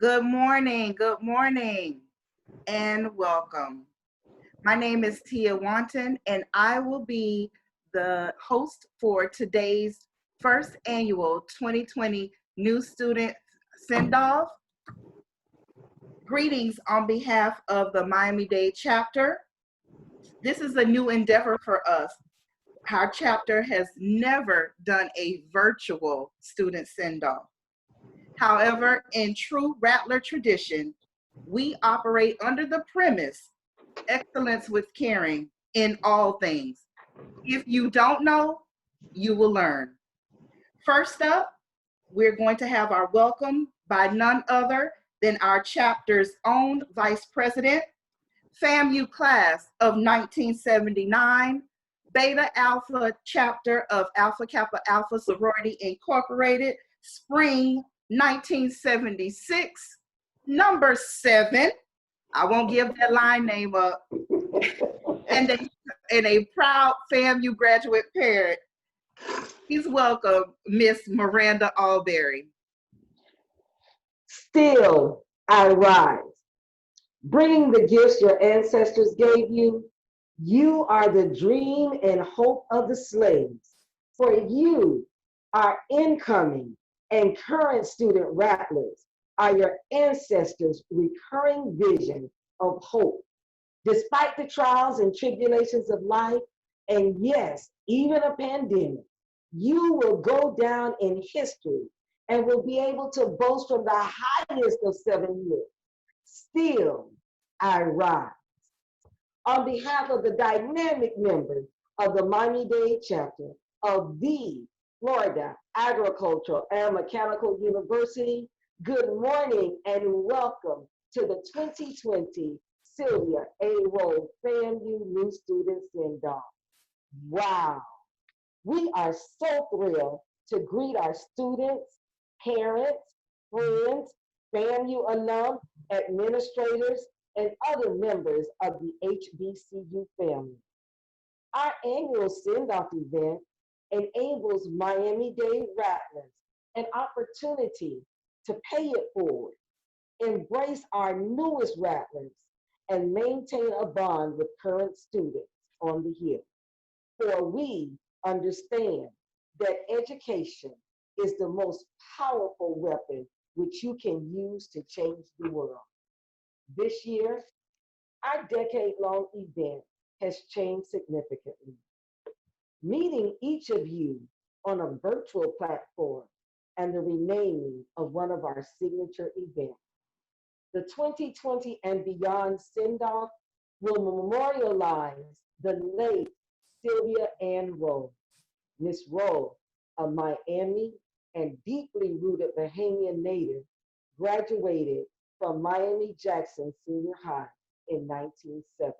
Good morning, and welcome. My name is Tia Wanton, and I will be the host for today's first annual 2020 New Student Send-Off. Greetings on behalf of the Miami-Dade Chapter. This is a new endeavor for us. Our chapter has never done a virtual student send-off. However, in true Rattler tradition, we operate under the premise, excellence with caring in all things. If you don't know, you will learn. First up, we're going to have our welcome by none other than our chapter's own Vice President, FAMU class of 1979, Beta Alpha chapter of Alpha Kappa Alpha Sorority Incorporated, spring 1976, number 7. I won't give that line name up. and a proud FAMU graduate parent. Please welcome Miss Miranda Alberry. Still, I rise, bringing the gifts your ancestors gave you. You are the dream and hope of the slaves. For you, our incoming and current student rattlers, are your ancestors' recurring vision of hope. Despite the trials and tribulations of life, and yes, even a pandemic, you will go down in history and will be able to boast from the highest of 7 years. Still, I rise. On behalf of the dynamic members of the Miami-Dade Chapter of the Florida Agricultural and Mechanical University, good morning and welcome to the 2020 Sylvia A. Rolle FAMU New Student Send-Off. Wow, we are so thrilled to greet our students, parents, friends, FAMU alum, administrators, and other members of the HBCU family. Our annual send-off event enables Miami-Dade Rattlers an opportunity to pay it forward, embrace our newest Rattlers, and maintain a bond with current students on the Hill. For we understand that education is the most powerful weapon which you can use to change the world. This year, our decade-long event has changed significantly. Meeting each of you on a virtual platform and the remaining of one of our signature events. The 2020 and beyond send-off will memorialize the late Sylvia Ann Rolle. Miss Rolle, a Miami and deeply rooted Bahamian native, graduated from Miami-Jackson Senior High in 1970.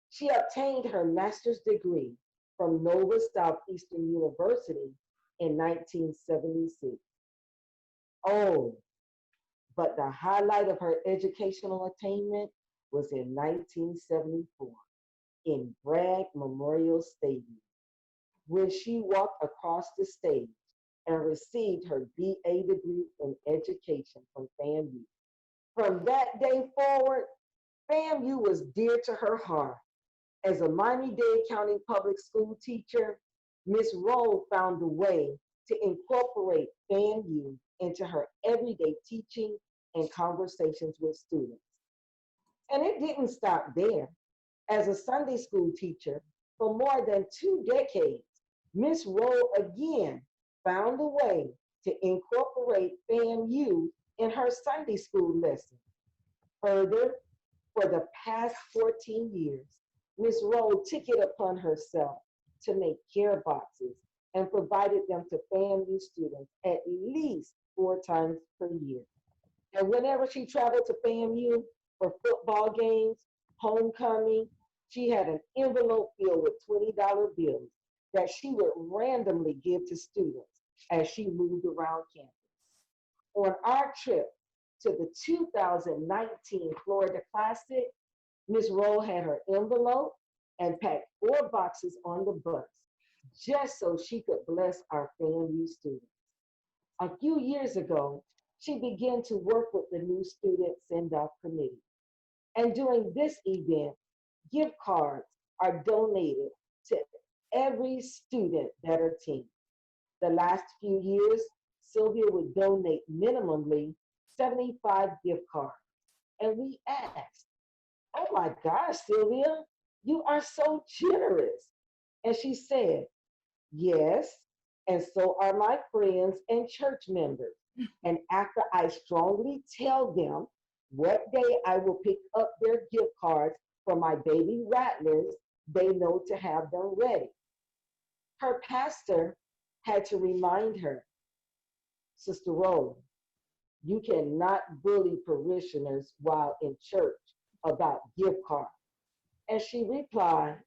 She obtained her master's degree from Nova Southeastern University in 1976. Oh, but the highlight of her educational attainment was in 1974 in Bragg Memorial Stadium, where she walked across the stage and received her BA degree in education from FAMU. From that day forward, FAMU was dear to her heart. As a Miami-Dade County public school teacher, Ms. Rolle found a way to incorporate FAMU into her everyday teaching and conversations with students. And it didn't stop there. As a Sunday school teacher for more than 2 decades, Ms. Rolle again found a way to incorporate FAMU in her Sunday school lessons. Further, for the past 14 years, Ms. Rolle took it upon herself to make care boxes and provided them to FAMU students at least 4 times per year. And whenever she traveled to FAMU for football games, homecoming, she had an envelope filled with $20 bills that she would randomly give to students as she moved around campus. On our trip to the 2019 Florida Classic, Ms. Rolle had her envelope and packed 4 boxes on the bus just so she could bless our FAMU students. A few years ago, she began to work with the new student send-off committee. And during this event, gift cards are donated to every student that attends. The last few years, Sylvia would donate minimally 75 gift cards. And we asked, "Oh my gosh, Sylvia, you are so generous." And she said, "Yes, and so are my friends and church members. And after I strongly tell them what day I will pick up their gift cards for my baby rattlers, they know to have them ready." Her pastor had to remind her, "Sister Rolle, You cannot bully parishioners while in church about gift cards. And she replied,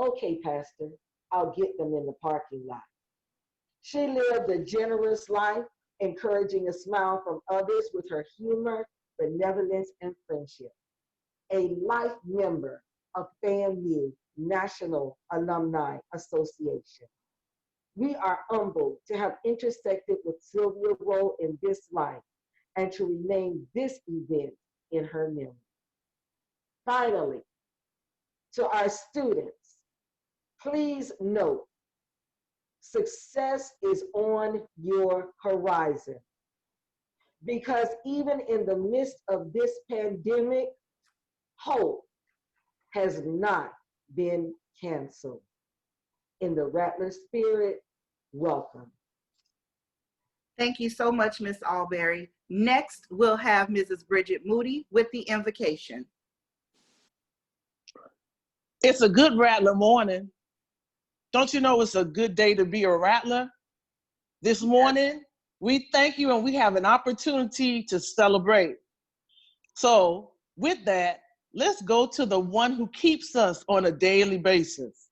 okay, Pastor, I'll get them in the parking lot. She lived a generous life, encouraging a smile from others with her humor, benevolence, and friendship. A life member of FAMU National Alumni Association. We are humbled to have intersected with Sylvia Rolle in this life and to rename this event in her memory. Finally, to our students, please note, success is on your horizon, because even in the midst of this pandemic, hope has not been canceled. In the Rattler spirit, welcome. Thank you so much, Ms. Alberry. Next, we'll have Mrs. Bridget Moody with the invocation. It's a good Rattler morning. Don't you know it's a good day to be a Rattler? This morning, we thank you and we have an opportunity to celebrate. So with that, let's go to the one who keeps us on a daily basis.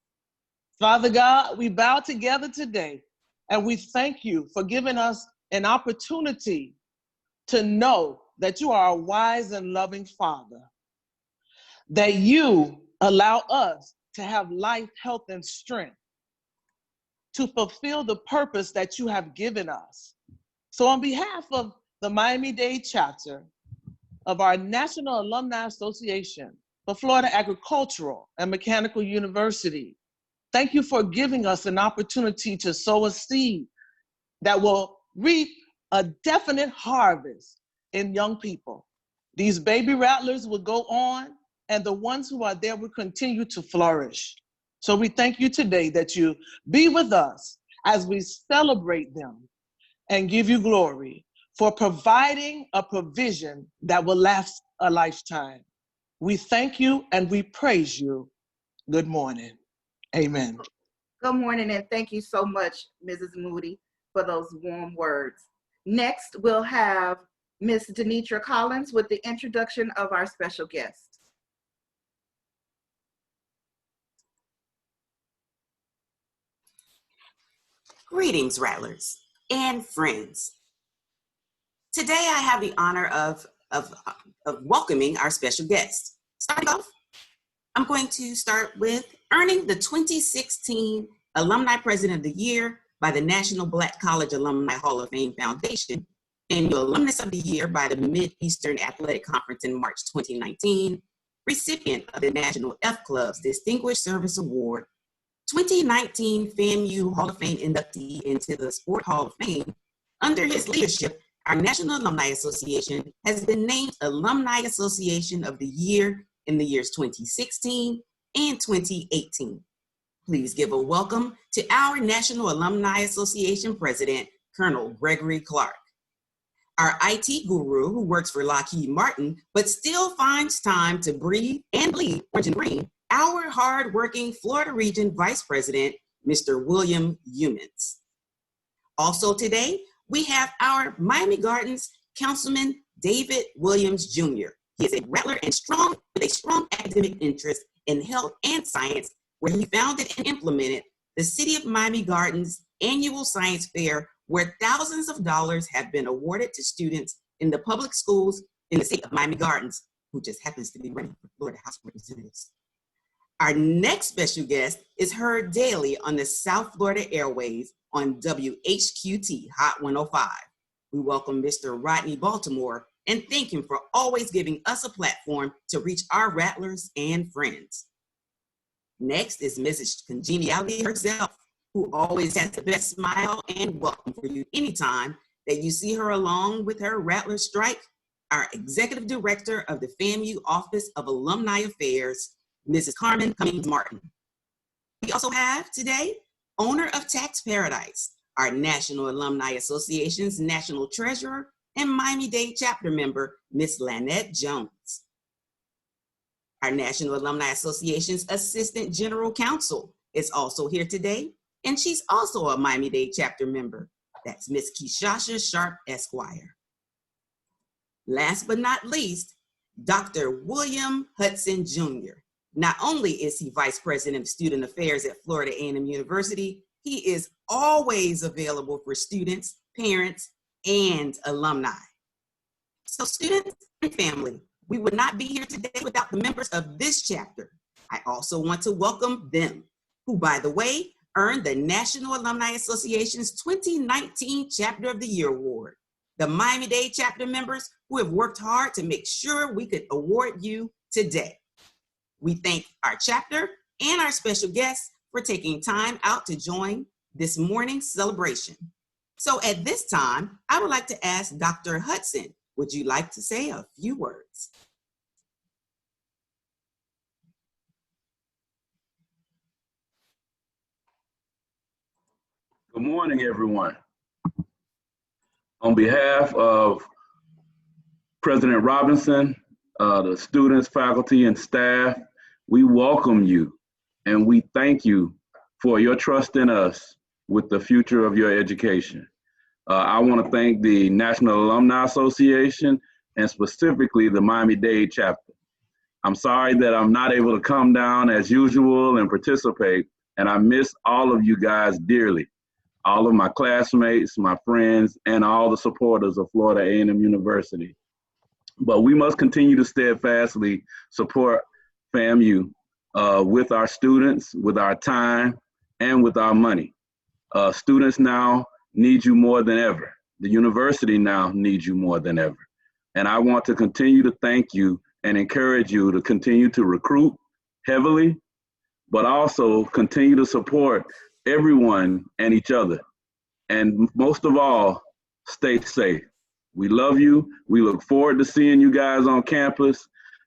Father God, we bow together today and we thank you for giving us an opportunity to know that you are a wise and loving Father, that you allow us to have life, health, and strength to fulfill the purpose that you have given us. So on behalf of the Miami-Dade Chapter of our National Alumni Association for Florida Agricultural and Mechanical University, thank you for giving us an opportunity to sow a seed that will reap a definite harvest in young people. These baby rattlers will go on, and the ones who are there will continue to flourish. So we thank you today that you be with us as we celebrate them and give you glory for providing a provision that will last a lifetime. We thank you and we praise you. Good morning. Amen. Good morning, and thank you so much, Mrs. Moody, for those warm words. Next, we'll have Ms. Denitra Collins with the introduction of our special guest. Greetings, Rattlers and friends. Today, I have the honor of welcoming our special guest. Starting off, I'm going to start with earning the 2016 Alumni President of the Year by the National Black College Alumni Hall of Fame Foundation, and the Alumnus of the Year by the Mid-Eastern Athletic Conference in March 2019, recipient of the National F Club's Distinguished Service Award, 2019 FAMU Hall of Fame inductee into the Sport Hall of Fame. Under his leadership, our National Alumni Association has been named Alumni Association of the Year in the years 2016 and 2018. Please give a welcome to our National Alumni Association President, Colonel Gregory Clark. Our IT guru who works for Lockheed Martin, but still finds time to breathe and bleed orange and green, our hardworking Florida Region Vice President, Mr. William Humans. Also today, we have our Miami Gardens Councilman, David Williams, Jr. He is a Rattler and with a strong academic interest in health and science, where he founded and implemented the City of Miami Gardens annual science fair, where thousands of dollars have been awarded to students in the public schools in the state of Miami Gardens, who just happens to be running for Florida House of Representatives. Our next special guest is heard daily on the South Florida airwaves on WHQT Hot 105. We welcome Mr. Rodney Baltimore and thank him for always giving us a platform to reach our Rattlers and friends. Next is Mrs. Congeniality herself, who always has the best smile and welcome for you anytime that you see her along with her Rattler Strike, our Executive Director of the FAMU Office of Alumni Affairs, Mrs. Carmen Cummings Martin. We also have today, owner of Tax Paradise, our National Alumni Association's National Treasurer and Miami-Dade Chapter member, Ms. Lynette Jones. Our National Alumni Association's Assistant General Counsel is also here today, and she's also a Miami-Dade Chapter member. That's Ms. Keshasha Sharp, Esquire. Last but not least, Dr. William Hudson Jr. Not only is he Vice President of Student Affairs at Florida A&M University, he is always available for students, parents, and alumni. So students and family, we would not be here today without the members of this chapter. I also want to welcome them, who, by the way, earned the National Alumni Association's 2019 Chapter of the Year Award. The Miami-Dade Chapter members who have worked hard to make sure we could award you today. We thank our chapter and our special guests for taking time out to join this morning's celebration. So at this time, I would like to ask Dr. Hudson, would you like to say a few words? Good morning, everyone. On behalf of President Robinson, the students, faculty, and staff, we welcome you and we thank you for your trust in us with the future of your education. I want to thank the National Alumni Association and specifically the Miami-Dade Chapter. I'm sorry that I'm not able to come down as usual and participate, and I miss all of you guys dearly. All of my classmates, my friends, and all the supporters of Florida A&M University. But we must continue to steadfastly support FAMU with our students, with our time, and with our money. Students now need you more than ever. The university now needs you more than ever. And I want to continue to thank you and encourage you to continue to recruit heavily, but also continue to support everyone and each other. And most of all, stay safe. We love you. We look forward to seeing you guys on campus.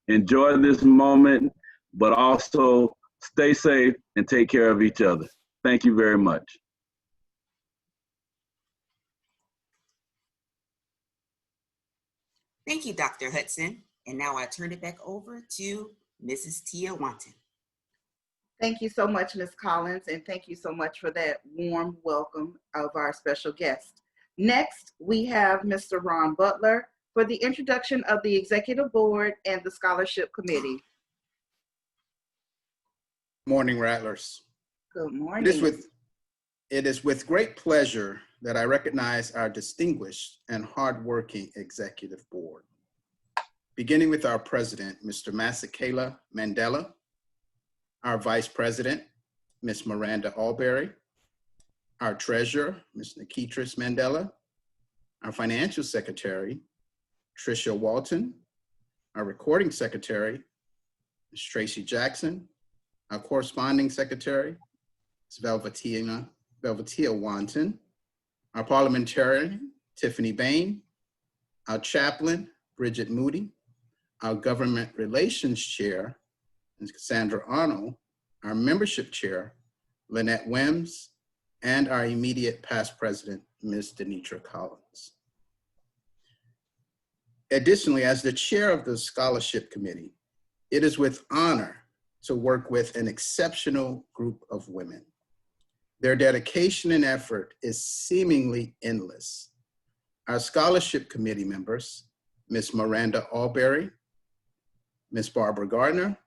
Enjoy this moment, but also stay safe and take care of each other. Thank you very much. Thank you, Dr. Hudson. And now I turn it back over to Mrs. Tia Wanton. Thank you so much, Ms. Collins, and thank you so much for that warm welcome of our special guest. Next, we have Mr. Ron Butler for the introduction of the Executive Board and the Scholarship Committee. Morning, Rattlers. Good morning. It is with great pleasure that I recognize our distinguished and hardworking Executive Board. Beginning with our President, Mr. Masekela Mandela, our Vice President, Ms. Miranda Alberry, our Treasurer, Ms. Nikitris Mandela, our Financial Secretary, Tricia Walton, our Recording Secretary, Ms. Tracy Jackson, our Corresponding Secretary, Ms. Velvetia Wanton, our Parliamentarian, Tiffany Bain, our Chaplain, Bridget Moody, our Government Relations Chair, Ms. Cassandra Arnold, our Membership Chair, Lynette Wims, and our immediate past President, Ms. Denitra Collins. Additionally, as the Chair of the Scholarship Committee, it is with honor to work with an exceptional group of women. Their dedication and effort is seemingly endless. Our Scholarship Committee members, Ms. Miranda Alberry, Ms. Barbara Gardner,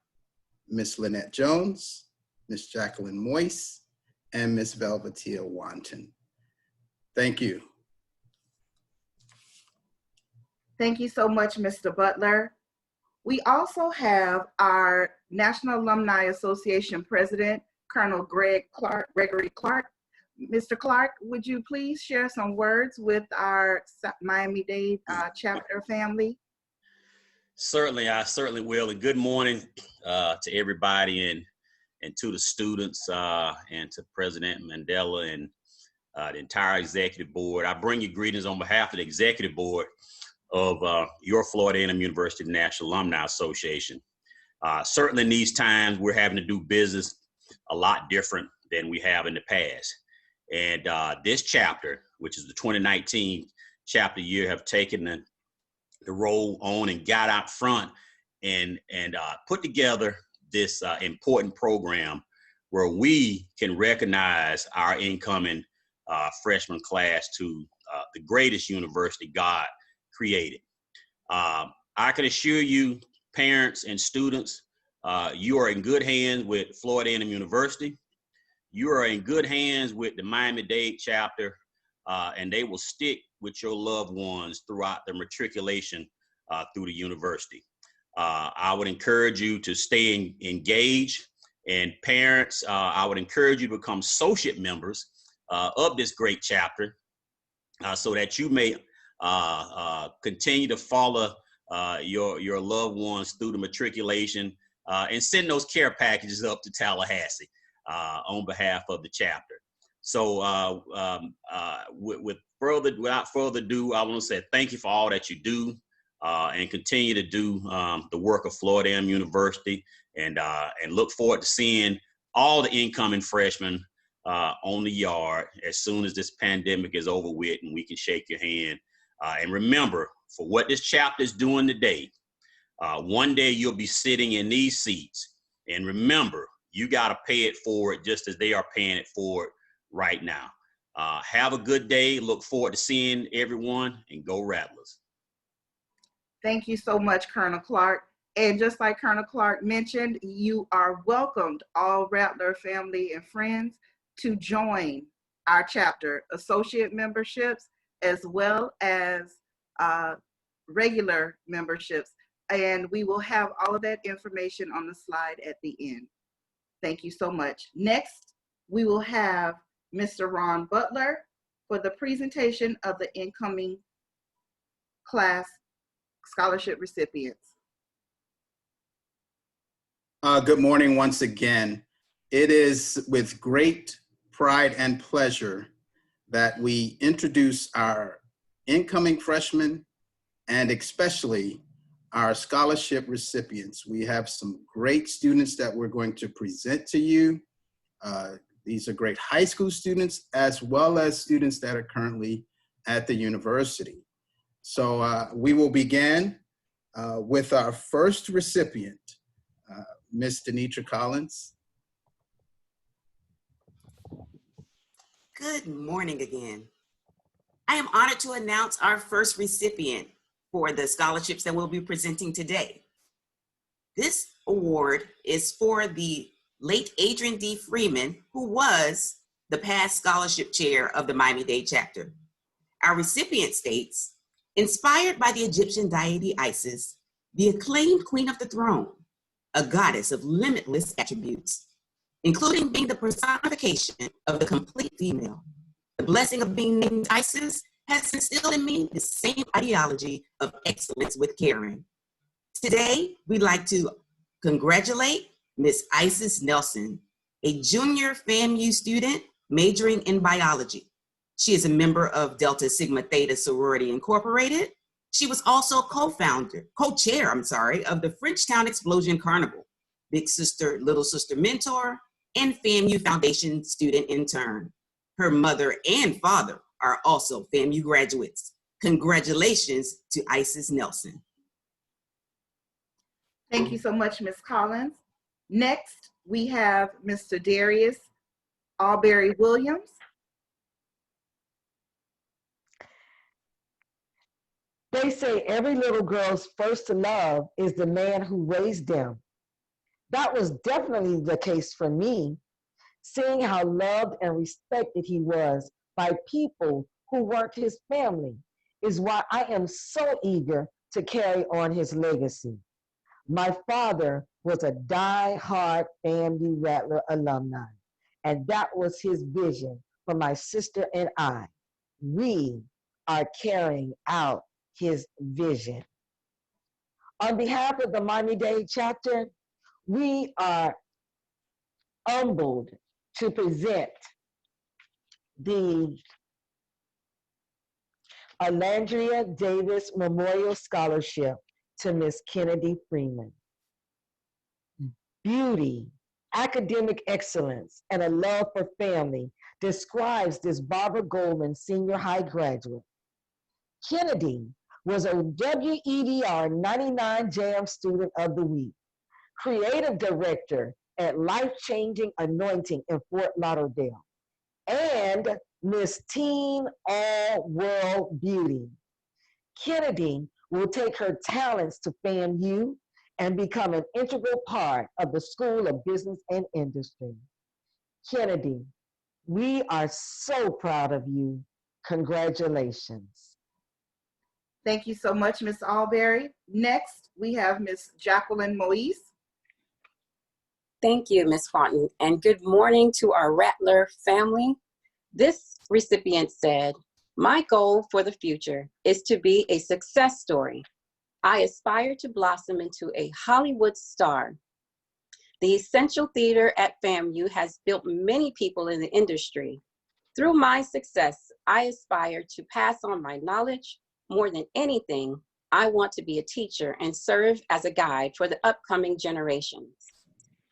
Ms. Lynette Jones, Ms. Jacqueline Moyce, and Ms. Velvetia Wanton. Thank you. Thank you so much, Mr. Butler. We also have our National Alumni Association President, Colonel Gregory Clark. Mr. Clark, would you please share some words with our Miami-Dade chapter family? Certainly, I certainly will. And good morning to everybody and to the students and to President Mandela and the entire executive board. I bring you greetings on behalf of the executive board of your Florida A&M University National Alumni Association. Certainly in these times, we're having to do business a lot different than we have in the past. And this chapter, which is the 2019 chapter year, have taken the role on and got out front and put together this important program where we can recognize our incoming freshman class to the greatest university God created. I can assure you, parents and students, you are in good hands with Florida A&M University. You are in good hands with the Miami-Dade chapter, and they will stick with your loved ones throughout their matriculation through the university. I would encourage you to stay engaged, and parents, I would encourage you to become associate members of this great chapter so that you may continue to follow your loved ones through the matriculation and send those care packages up to Tallahassee on behalf of the chapter. So without further ado, I want to say thank you for all that you do and continue to do the work of Florida A&M University, and look forward to seeing all the incoming freshmen on the yard as soon as this pandemic is over with and we can shake your hand. And remember, for what this chapter is doing today, one day you'll be sitting in these seats. And remember, you got to pay it forward just as they are paying it forward right now. Have a good day. Look forward to seeing everyone, and go Rattlers. Thank you so much, Colonel Clark. And just like Colonel Clark mentioned, you are welcomed, all Rattler family and friends, to join our chapter associate memberships as well as regular memberships. And we will have all of that information on the slide at the end. Thank you so much. Next, we will have Mr. Ron Butler for the presentation of the incoming class scholarship recipients. Good morning once again. It is with great pride and pleasure that we introduce our incoming freshmen and especially our scholarship recipients. We have some great students that we're going to present to you. These are great high school students as well as students that are currently at the university. So we will begin with our first recipient, Ms. Denitra Collins. Good morning again. I am honored to announce our first recipient for the scholarships that we'll be presenting today. This award is for the late Adrian D. Freeman, who was the past scholarship chair of the Miami-Dade chapter. Our recipient states, inspired by the Egyptian deity Isis, the acclaimed queen of the throne, a goddess of limitless attributes, including being the personification of the complete female. The blessing of being named Isis has instilled in me the same ideology of excellence with caring. Today, we'd like to congratulate Miss Isis Nelson, a junior FAMU student majoring in biology. She is a member of Delta Sigma Theta Sorority Incorporated. She was also co-chair of the Frenchtown Explosion Carnival, Big Sister, Little Sister Mentor, and FAMU Foundation student intern. Her mother and father are also FAMU graduates. Congratulations to Isis Nelson. Thank you so much, Ms. Collins. Next, we have Mr. Darius Alberry Williams. They say every little girl's first love is the man who raised them. That was definitely the case for me. Seeing how loved and respected he was by people who weren't his family is why I am so eager to carry on his legacy. My father was a die-hard FAMU Rattler alumni, and that was his vision for my sister and I. We are carrying out his vision. On behalf of the Miami-Dade chapter, we are humbled to present the Alandria Davis Memorial Scholarship to Miss Kennedy Freeman. Beauty, academic excellence, and a love for family describes this Barbara Goldman Senior High graduate. Kennedy was a WEDR 99 Jam Student of the Week, creative director at Life Changing Anointing in Fort Lauderdale, and Miss Teen All World Beauty. Kennedy will take her talents to FAMU and become an integral part of the School of Business and Industry. Kennedy, we are so proud of you. Congratulations. Thank you so much, Ms. Alberry. Next, we have Ms. Jacqueline Moise. Thank you, Ms. Fonten, and good morning to our Rattler family. This recipient said, "My goal for the future is to be a success story. I aspire to blossom into a Hollywood star. The Essential Theater at FAMU has built many people in the industry. Through my success, I aspire to pass on my knowledge. More than anything, I want to be a teacher and serve as a guide for the upcoming generations."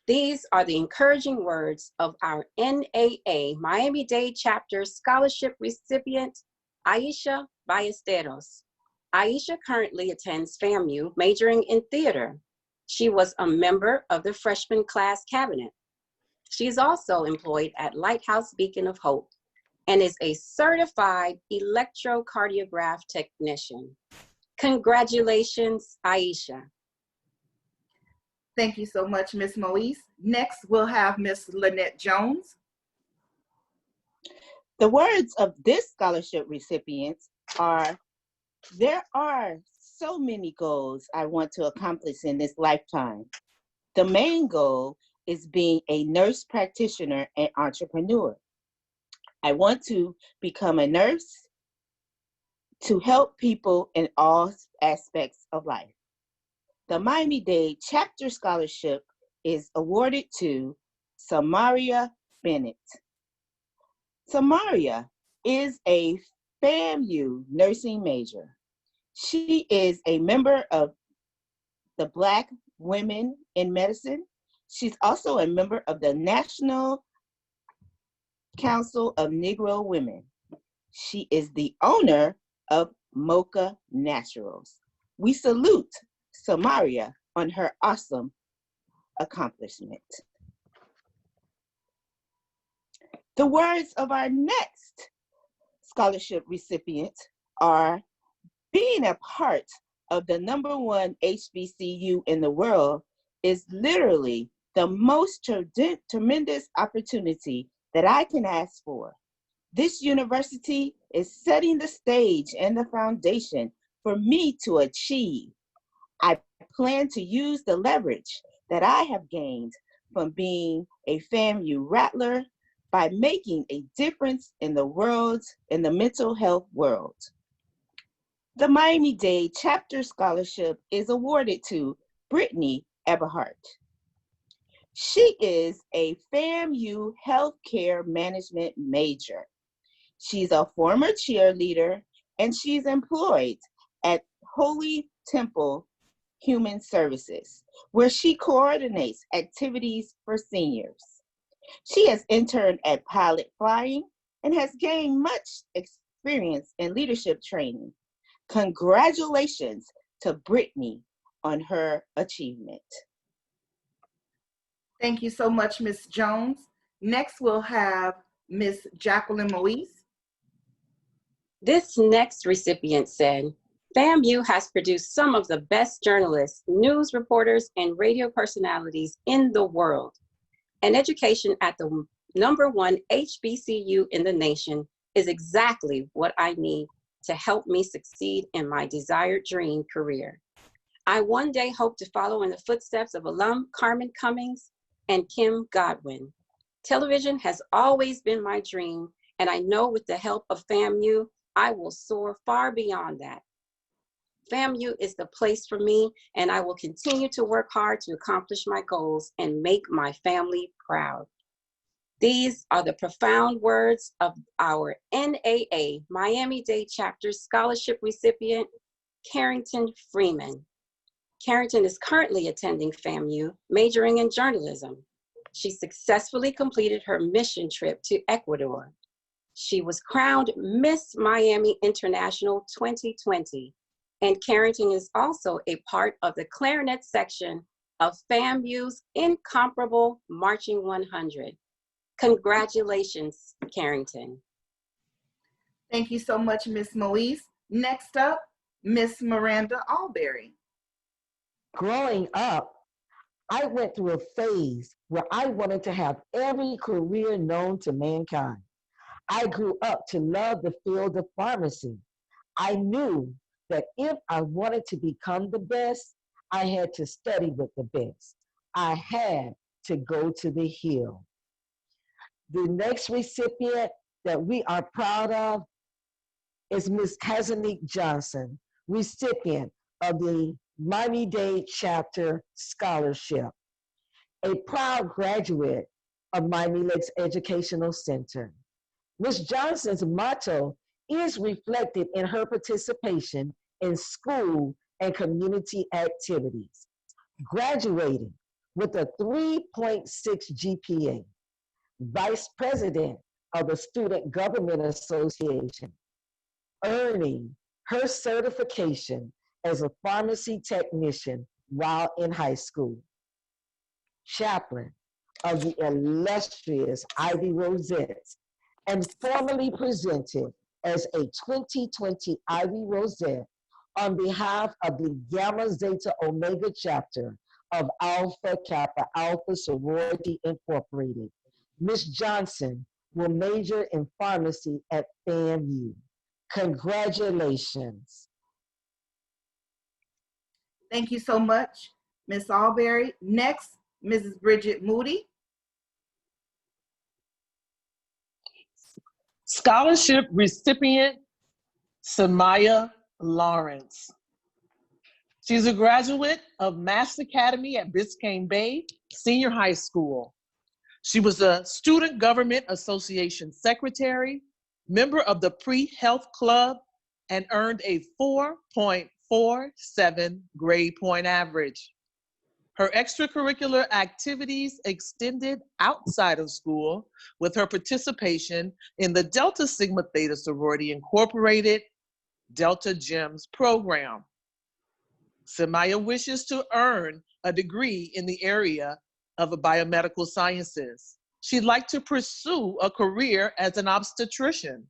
These are the encouraging words of our NAA Miami-Dade Chapter scholarship recipient, Aisha Ballesteros. Aisha currently attends FAMU, majoring in theater. She was a member of the freshman class cabinet. She is also employed at Lighthouse Beacon of Hope and is a certified electrocardiograph technician. Congratulations, Aisha. Thank you so much, Ms. Moise. Next, we'll have Ms. Lynette Jones. The words of this scholarship recipient are, "There are so many goals I want to accomplish in this lifetime. The main goal is being a nurse practitioner and entrepreneur. I want to become a nurse to help people in all aspects of life. The Miami-Dade Chapter Scholarship is awarded to Samaria Bennett. Samaria is a FAMU nursing major. She is a member of the Black Women in Medicine. She's also a member of the National Council of Negro Women. She is the owner of Mocha Naturals. We salute Samaria on her awesome accomplishment." The words of our next scholarship recipient are, "Being a part of the #1 HBCU in the world is literally the most tremendous opportunity that I can ask for. This university is setting the stage and the foundation for me to achieve. I plan to use the leverage that I have gained from being a FAMU Rattler by making a difference in the mental health world." The Miami-Dade Chapter Scholarship is awarded to Brittany Eberhardt. She is a FAMU Healthcare Management major. She's a former cheerleader and she's employed at Holy Temple Human Services, where she coordinates activities for seniors. She has interned at Pilot Flying and has gained much experience in leadership training. Congratulations to Brittany on her achievement. Thank you so much, Ms. Jones. Next, we'll have Ms. Jacqueline Moise. This next recipient said, "FAMU has produced some of the best journalists, news reporters, and radio personalities in the world. An education at the #1 HBCU in the nation is exactly what I need to help me succeed in my desired dream career. I one day hope to follow in the footsteps of alum Carmen Cummings and Kim Godwin. Television has always been my dream, and I know with the help of FAMU, I will soar far beyond that. FAMU is the place for me, and I will continue to work hard to accomplish my goals and make my family proud." These are the profound words of our NAA Miami-Dade Chapter scholarship recipient, Carrington Freeman. Carrington is currently attending FAMU, majoring in journalism. She successfully completed her mission trip to Ecuador. She was crowned Miss Miami International 2020, and Carrington is also a part of the clarinet section of FAMU's incomparable Marching 100. Congratulations, Carrington. Thank you so much, Ms. Moise. Next up, Miss Miranda Alberry. Growing up, I went through a phase where I wanted to have every career known to mankind. I grew up to love the field of pharmacy. I knew that if I wanted to become the best, I had to study with the best. I had to go to the Hill. The next recipient that we are proud of is Ms. Kazanique Johnson, recipient of the Miami-Dade Chapter Scholarship, a proud graduate of Miami Lakes Educational Center. Ms. Johnson's motto is reflected in her participation in school and community activities, graduating with a 3.6 GPA, vice president of the Student Government Association, earning her certification as a pharmacy technician while in high school, chaplain of the illustrious Ivy Rosettes, and formally presented as a 2020 Ivy Rosette on behalf of the Gamma Zeta Omega chapter of Alpha Kappa Alpha Sorority Incorporated. Ms. Johnson will major in pharmacy at FAMU. Congratulations. Thank you so much, Miss Alberry. Next, Mrs. Bridget Moody. Scholarship recipient, Samaya Lawrence. She's a graduate of Mass Academy at Biscayne Bay Senior High School. She was a Student Government Association secretary, member of the Pre-Health Club, and earned a 4.47 grade point average. Her extracurricular activities extended outside of school with her participation in the Delta Sigma Theta Sorority Incorporated Delta Gems program. Samaya wishes to earn a degree in the area of biomedical sciences. She'd like to pursue a career as an obstetrician,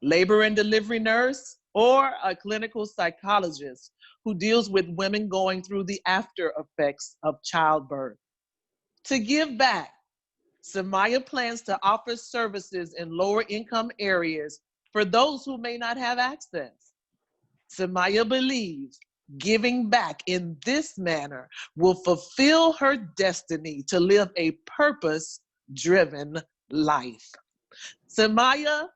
labor and delivery nurse, or a clinical psychologist who deals with women going through the after effects of childbirth. To give back, Samaya plans to offer services in lower income areas for those who may not have access. Samaya believes giving back in this manner will fulfill her destiny to live a purpose-driven life. Samaya,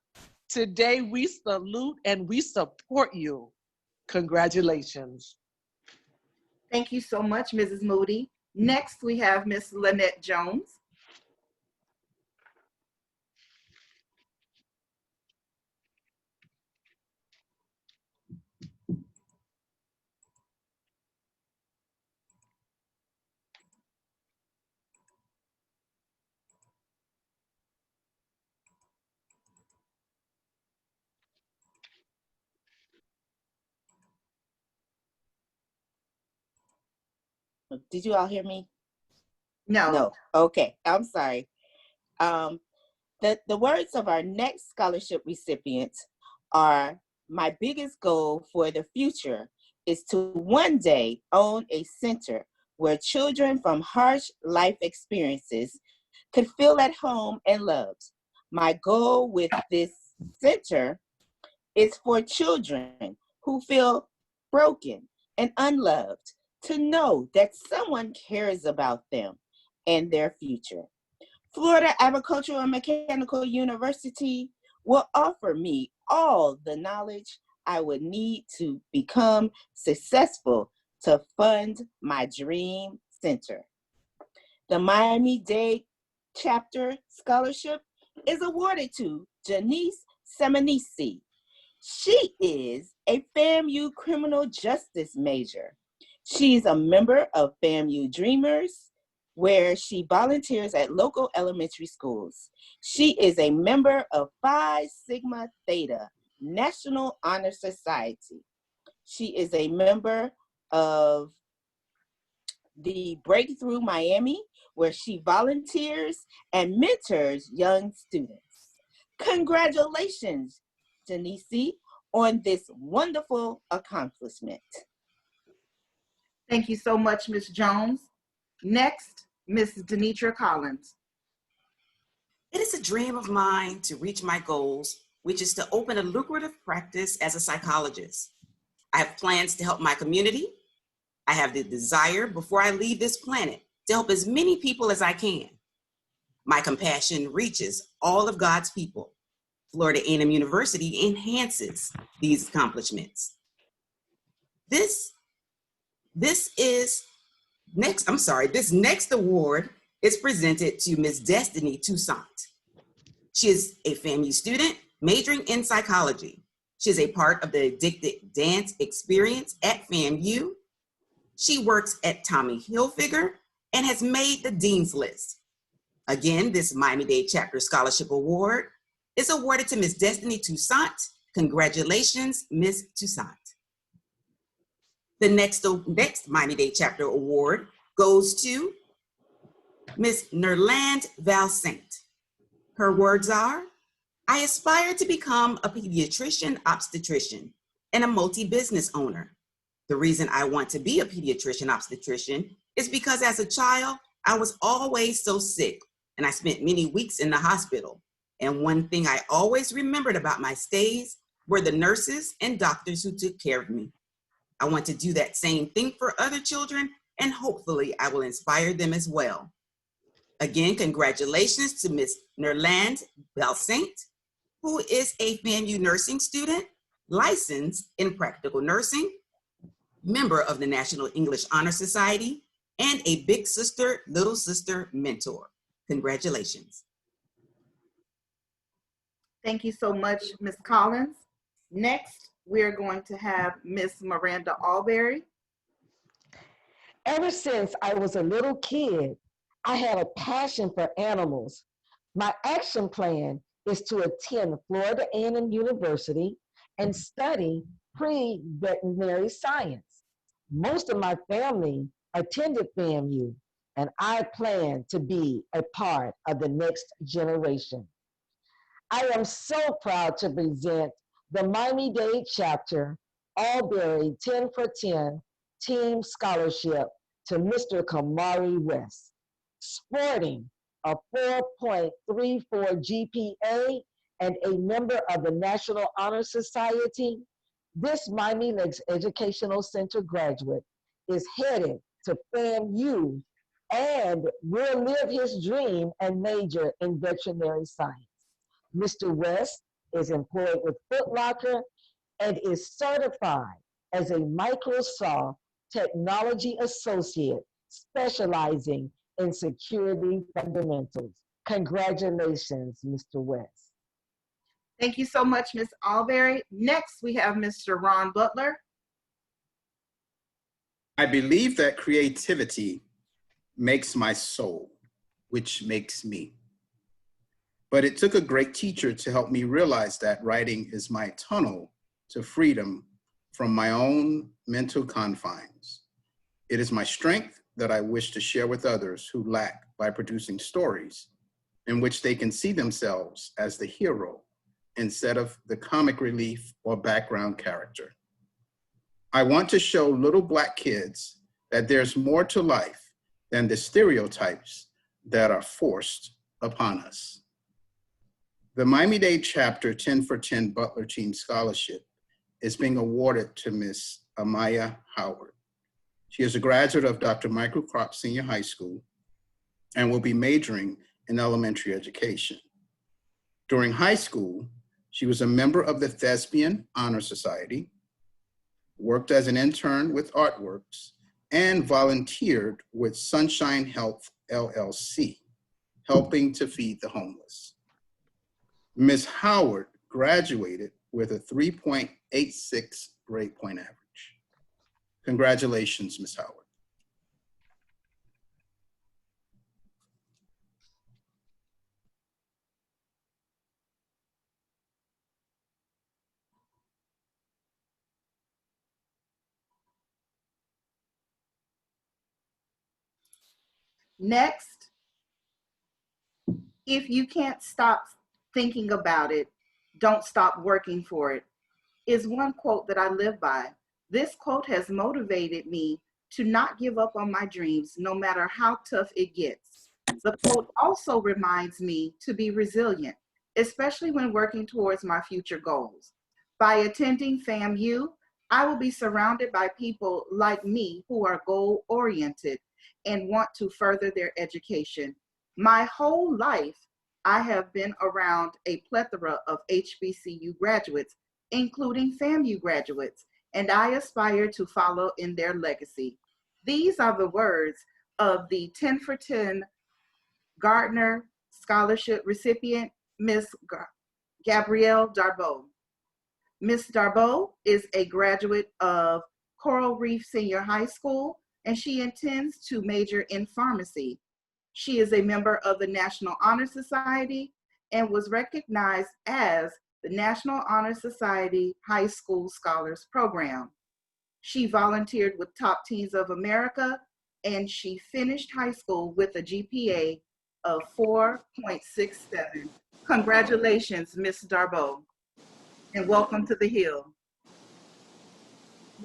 today we salute and we support you. Congratulations. Thank you so much, Mrs. Moody. Next, we have Miss Lynette Jones. Did you all hear me? No. No. Okay. I'm sorry. The words of our next scholarship recipients are, my biggest goal for the future is to one day own a center where children from harsh life experiences could feel at home and loved. My goal with this center is for children who feel broken and unloved to know that someone cares about them and their future. Florida Agricultural and Mechanical University will offer me all the knowledge I would need to become successful to fund my dream center. The Miami-Dade Chapter Scholarship is awarded to Janice Seminisi. She is a FAMU criminal justice major. She's a member of FAMU Dreamers, where she volunteers at local elementary schools. She is a member of Phi Sigma Theta National Honor Society. She is a member of the Breakthrough Miami, where she volunteers and mentors young students. Congratulations, Denise, on this wonderful accomplishment. Thank you so much, Ms. Jones. Next, Ms. Denitra Collins. It is a dream of mine to reach my goals, which is to open a lucrative practice as a psychologist. I have plans to help my community. I have the desire before I leave this planet to help as many people as I can. My compassion reaches all of God's people. Florida A&M University enhances these accomplishments. This next award is presented to Ms. Destiny Toussaint. She is a FAMU student majoring in psychology. She is a part of the Addicted Dance Experience at FAMU. She works at Tommy Hilfiger and has made the Dean's List. Again, this Miami-Dade Chapter Scholarship Award is awarded to Ms. Destiny Toussaint. Congratulations, Ms. Toussaint. The next Miami-Dade Chapter Award goes to Ms. Nerland Valsaint. Her words are, I aspire to become a pediatrician obstetrician and a multi-business owner. The reason I want to be a pediatrician obstetrician is because as a child, I was always so sick and I spent many weeks in the hospital. And one thing I always remembered about my stays were the nurses and doctors who took care of me. I want to do that same thing for other children, and hopefully I will inspire them as well. Again, congratulations to Ms. Nerland Valsaint, who is a FAMU nursing student, licensed in practical nursing, member of the National English Honor Society, and a Big Sister, Little Sister mentor. Congratulations. Thank you so much, Ms. Collins. Next, we're going to have Ms. Miranda Alberry. Ever since I was a little kid, I had a passion for animals. My action plan is to attend Florida A&M University and study pre-veterinary science. Most of my family attended FAMU, and I plan to be a part of the next generation. I am so proud to present the Miami-Dade Chapter Alberry 10 for 10 Team Scholarship to Mr. Kamari West. Sporting a 4.34 GPA and a member of the National Honor Society, this Miami Lakes Educational Center graduate is headed to FAMU and will live his dream and major in veterinary science. Mr. West is employed with Foot Locker and is certified as a Microsoft Technology Associate specializing in security fundamentals. Congratulations, Mr. West. Thank you so much, Ms. Alberry. Next, we have Mr. Ron Butler. I believe that creativity makes my soul, which makes me. But it took a great teacher to help me realize that writing is my tunnel to freedom from my own mental confines. It is my strength that I wish to share with others who lack by producing stories in which they can see themselves as the hero instead of the comic relief or background character. I want to show little Black kids that there's more to life than the stereotypes that are forced upon us. The Miami-Dade Chapter 10 for 10 Butler Team Scholarship is being awarded to Ms. Amaya Howard. She is a graduate of Dr. Michael Kropp Senior High School and will be majoring in elementary education. During high school, she was a member of the Thespian Honor Society, worked as an intern with Artworks, and volunteered with Sunshine Health LLC, helping to feed the homeless. Ms. Howard graduated with a 3.86 grade point average. Congratulations, Ms. Howard. Next, if you can't stop thinking about it, don't stop working for it. is one quote that I live by. This quote has motivated me to not give up on my dreams, no matter how tough it gets. The quote also reminds me to be resilient, especially when working towards my future goals. By attending FAMU, I will be surrounded by people like me who are goal-oriented and want to further their education. My whole life, I have been around a plethora of HBCU graduates, including FAMU graduates, and I aspire to follow in their legacy. These are the words of the 10 for 10 Gardner Scholarship recipient, Ms. Gabrielle Darboe. Ms. Darboe is a graduate of Coral Reef Senior High School, and she intends to major in pharmacy. She is a member of the National Honor Society and was recognized as the National Honor Society High School Scholars Program. She volunteered with Top Teens of America, and she finished high school with a GPA of 4.67. Congratulations, Ms. Darboe, and welcome to the Hill.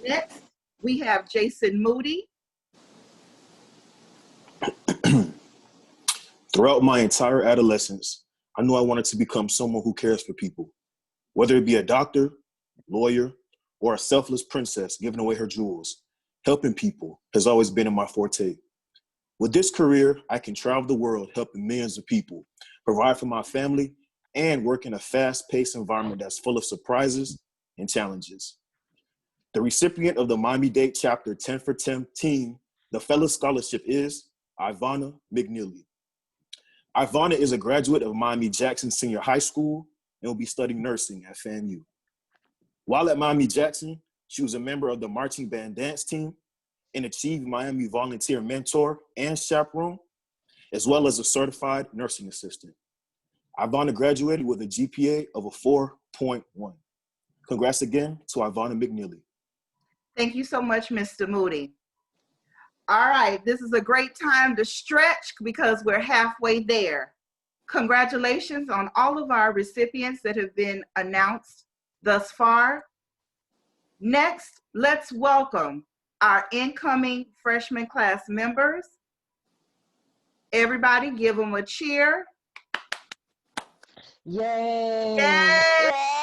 Next, we have Jason Moody. Throughout my entire adolescence, I knew I wanted to become someone who cares for people. Whether it be a doctor, lawyer, or a selfless princess giving away her jewels, helping people has always been in my forte. With this career, I can travel the world helping millions of people, provide for my family, and work in a fast-paced environment that's full of surprises and challenges. The recipient of the Miami-Dade Chapter 10 for 10 team, the fellow scholarship is Ivana McNeely. Ivana is a graduate of Miami-Jackson Senior High School and will be studying nursing at FAMU. While at Miami-Jackson, she was a member of the marching band dance team and achieved Miami Volunteer Mentor and Chaperone, as well as a certified nursing assistant. Ivana graduated with a GPA of a 4.1. Congrats again to Ivana McNeely. Thank you so much, Mr. Moody. All right, this is a great time to stretch because we're halfway there. Congratulations on all of our recipients that have been announced thus far. Next, let's welcome our incoming freshman class members. Everybody give them a cheer. Yay! Yay!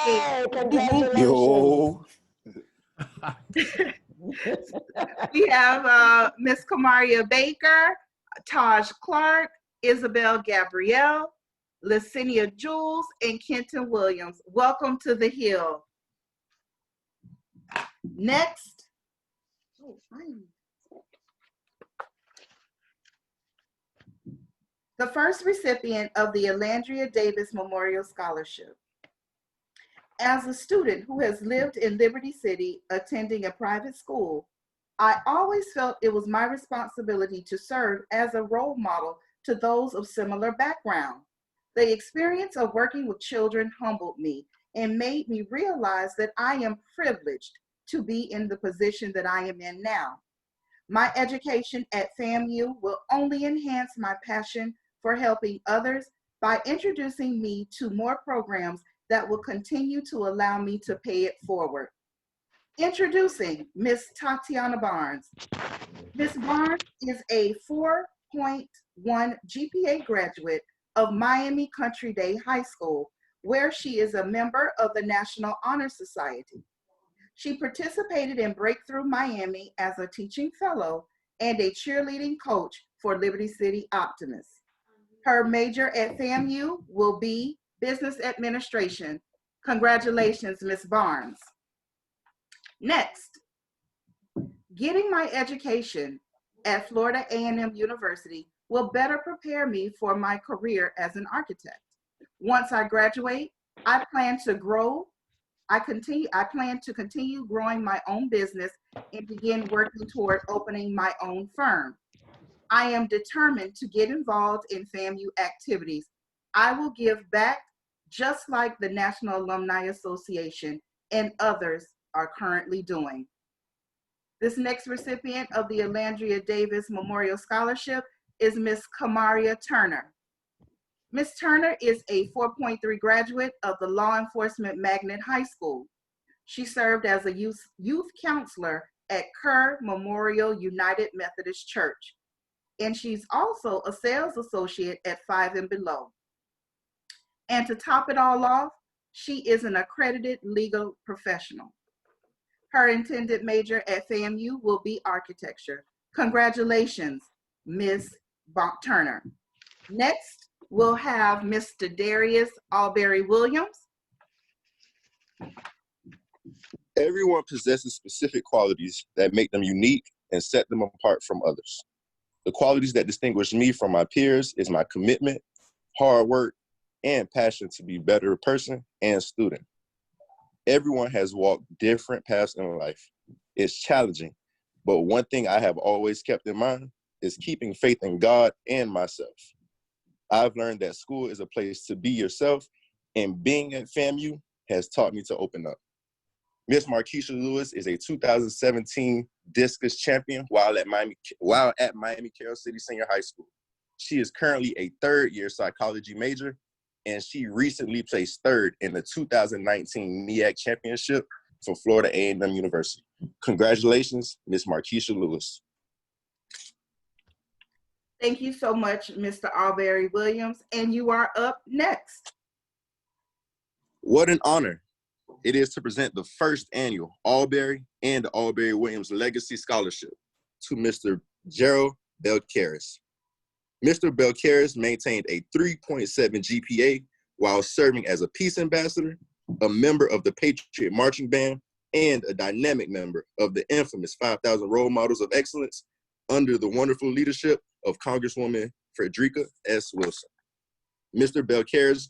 Yay! Congratulations! Yo! We have Miss Kamaria Baker, Taj Clark, Isabel Gabrielle, Licinia Jules, and Kenton Williams. Welcome to the Hill. Next, the first recipient of the Alandria Davis Memorial Scholarship. As a student who has lived in Liberty City attending a private school, I always felt it was my responsibility to serve as a role model to those of similar background. The experience of working with children humbled me and made me realize that I am privileged to be in the position that I am in now. My education at FAMU will only enhance my passion for helping others by introducing me to more programs that will continue to allow me to pay it forward. Introducing Ms. Tatiana Barnes. Ms. Barnes is a 4.1 GPA graduate of Miami Country Day High School, where she is a member of the National Honor Society. She participated in Breakthrough Miami as a teaching fellow and a cheerleading coach for Liberty City Optimists. Her major at FAMU will be Business Administration. Congratulations, Ms. Barnes. Next, getting my education at Florida A&M University will better prepare me for my career as an architect. Once I graduate, I plan to continue growing my own business and begin working toward opening my own firm. I am determined to get involved in FAMU activities. I will give back just like the National Alumni Association and others are currently doing. This next recipient of the Alandria Davis Memorial Scholarship is Ms. Kamaria Turner. Ms. Turner is a 4.3 graduate of the Law Enforcement Magnet High School. She served as a youth counselor at Kerr Memorial United Methodist Church, and she's also a sales associate at Five and Below. And to top it all off, she is an accredited legal professional. Her intended major at FAMU will be architecture. Congratulations, Ms. Bonk-Turner. Next, we'll have Mr. Darius Alberry-Williams. Everyone possesses specific qualities that make them unique and set them apart from others. The qualities that distinguish me from my peers is my commitment, hard work, and passion to be a better person and student. Everyone has walked different paths in life. It's challenging, but one thing I have always kept in mind is keeping faith in God and myself. I've learned that school is a place to be yourself, and being at FAMU has taught me to open up. Miss Markeisha Lewis is a 2017 discus champion while at Miami Carroll City Senior High School. She is currently a third-year psychology major, and she recently placed third in the 2019 NEAC Championship for Florida A&M University. Congratulations, Miss Markeisha Lewis. Thank you so much, Mr. Alberry-Williams, and you are up next. What an honor it is to present the first annual Alberry and the Alberry-Williams Legacy Scholarship to Mr. Gerald Belcaris. Mr. Belcaris maintained a 3.7 GPA while serving as a peace ambassador, a member of the Patriot Marching Band, and a dynamic member of the infamous 5,000 Role Models of Excellence under the wonderful leadership of Congresswoman Frederica S. Wilson. Mr. Belcaris,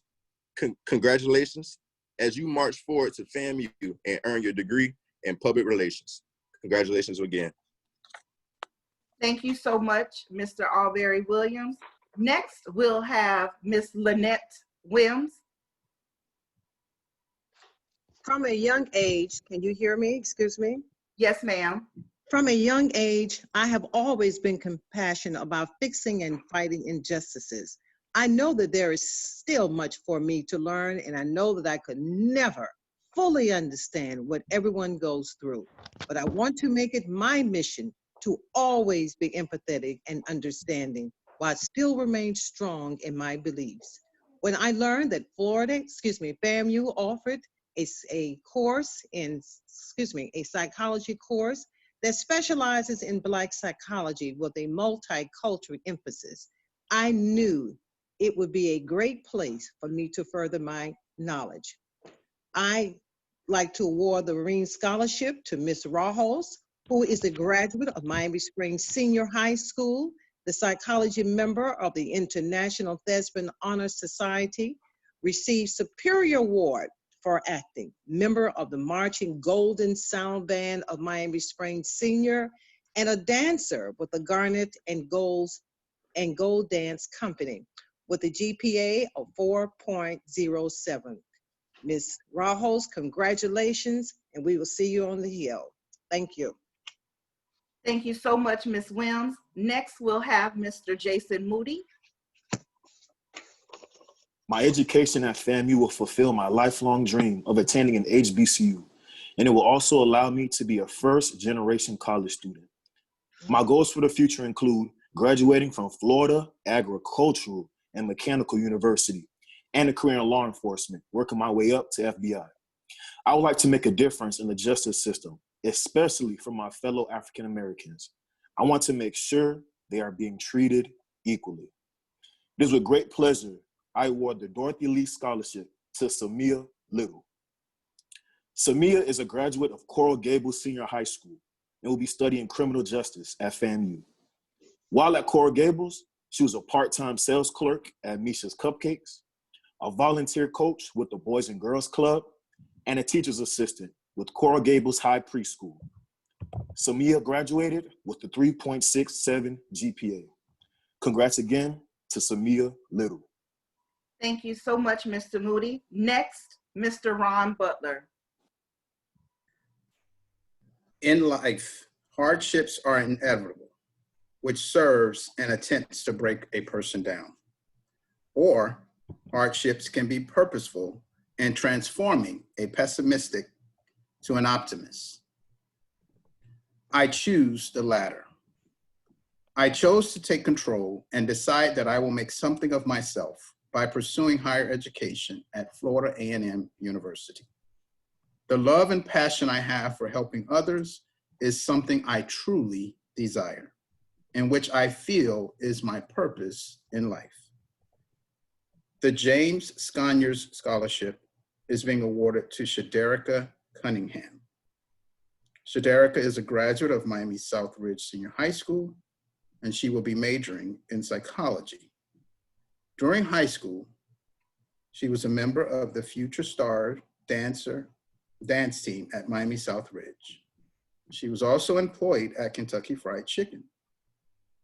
congratulations as you march forward to FAMU and earn your degree in public relations. Congratulations again. Thank you so much, Mr. Alberry-Williams. Next, we'll have Miss Lynette Wims. From a young age, can you hear me? Excuse me. Yes, ma'am. From a young age, I have always been compassionate about fixing and fighting injustices. I know that there is still much for me to learn, and I know that I could never fully understand what everyone goes through. But I want to make it my mission to always be empathetic and understanding while still remain strong in my beliefs. When I learned that FAMU offered a course in, a psychology course that specializes in Black psychology with a multicultural emphasis, I knew it would be a great place for me to further my knowledge. I like to award the Marine Scholarship to Ms. Rajos, who is a graduate of Miami Springs Senior High School, the psychology member of the International Thespian Honor Society, received Superior Award for acting, member of the Marching Golden Sound Band of Miami Springs Senior, and a dancer with the Garnet and Gold Dance Company with a GPA of 4.07. Ms. Rajos, congratulations, and we will see you on the Hill. Thank you. Thank you so much, Ms. Wims. Next, we'll have Mr. Jason Moody. My education at FAMU will fulfill my lifelong dream of attending an HBCU, and it will also allow me to be a first-generation college student. My goals for the future include graduating from Florida Agricultural and Mechanical University and a career in law enforcement, working my way up to FBI. I would like to make a difference in the justice system, especially for my fellow African Americans. I want to make sure they are being treated equally. It is with great pleasure I award the Dorothy Lee Scholarship to Samia Little. Samia is a graduate of Coral Gables Senior High School and will be studying criminal justice at FAMU. While at Coral Gables, she was a part-time sales clerk at Misha's Cupcakes, a volunteer coach with the Boys and Girls Club, and a teacher's assistant with Coral Gables High Preschool. Samia graduated with a 3.67 GPA. Congrats again to Samia Little. Thank you so much, Mr. Moody. Next, Mr. Ron Butler. In life, hardships are inevitable, which serves and attempts to break a person down. Or hardships can be purposeful in transforming a pessimistic to an optimist. I choose the latter. I chose to take control and decide that I will make something of myself by pursuing higher education at Florida A&M University. The love and passion I have for helping others is something I truly desire, and which I feel is my purpose in life. The James Sconyers Scholarship is being awarded to Shaderica Cunningham. Shaderica is a graduate of Miami Southridge Senior High School, and she will be majoring in psychology. During high school, she was a member of the Future Star dance team at Miami Southridge. She was also employed at Kentucky Fried Chicken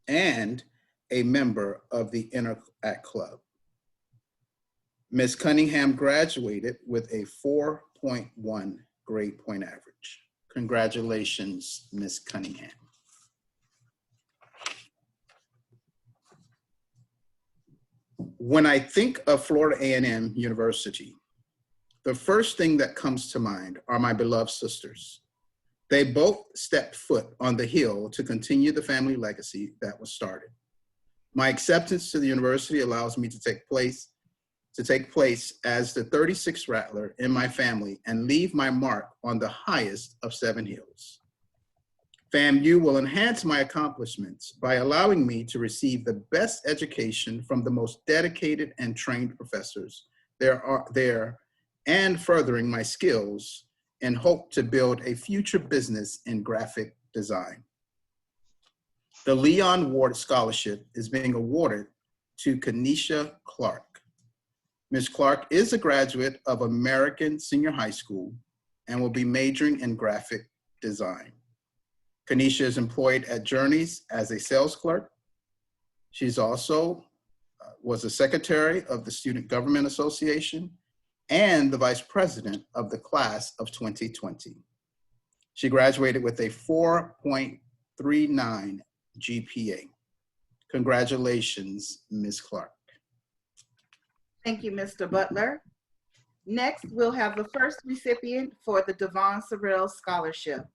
and a member of the Interact Club. Ms. Cunningham graduated with a 4.1 grade point average. Congratulations, Ms. Cunningham. When I think of Florida A&M University, the first thing that comes to mind are my beloved sisters. They both stepped foot on the hill to continue the family legacy that was started. My acceptance to the university allows me to take place as the 36th Rattler in my family and leave my mark on the highest of 7 hills. FAMU will enhance my accomplishments by allowing me to receive the best education from the most dedicated and trained professors there and furthering my skills and hope to build a future business in graphic design. The Leon Ward Scholarship is being awarded to Kanisha Clark. Ms. Clark is a graduate of American Senior High School and will be majoring in graphic design. Kanisha is employed at Journeys as a sales clerk. She's also was a secretary of the Student Government Association and the vice president of the class of 2020. She graduated with a 4.39 GPA. Congratulations, Ms. Clark. Thank you, Mr. Butler. Next, we'll have the first recipient for the Devon Sorrell Scholarship.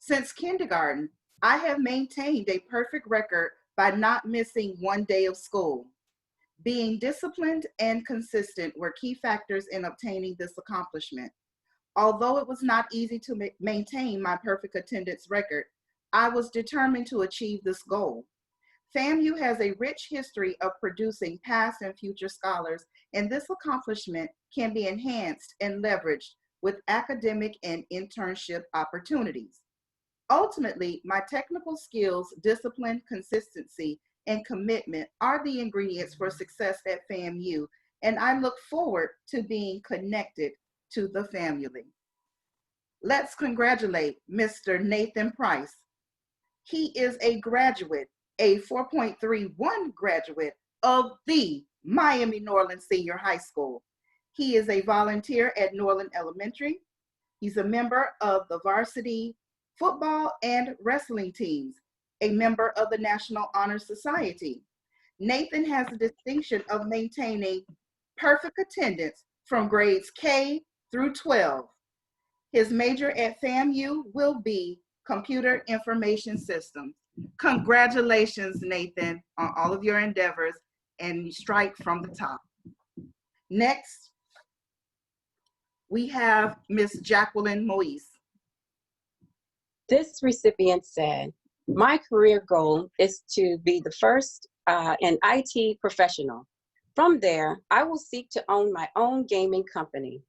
Since kindergarten, I have maintained a perfect record by not missing one day of school. Being disciplined and consistent were key factors in obtaining this accomplishment. Although it was not easy to maintain my perfect attendance record, I was determined to achieve this goal. FAMU has a rich history of producing past and future scholars, and this accomplishment can be enhanced and leveraged with academic and internship opportunities. Ultimately, my technical skills, discipline, consistency, and commitment are the ingredients for success at FAMU, and I look forward to being connected to the family. Let's congratulate Mr. Nathan Price. He is a graduate, a 4.31 graduate of the Miami Norland Senior High School. He is a volunteer at Norland Elementary. He's a member of the varsity football and wrestling teams, a member of the National Honor Society. Nathan has the distinction of maintaining perfect attendance from grades K through 12. His major at FAMU will be Computer Information Systems. Congratulations, Nathan, on all of your endeavors, and you strike from the top. Next, we have Ms. Jacqueline Moise. This recipient said, my career goal is to be the first an IT professional. From there, I will seek to own my own gaming company.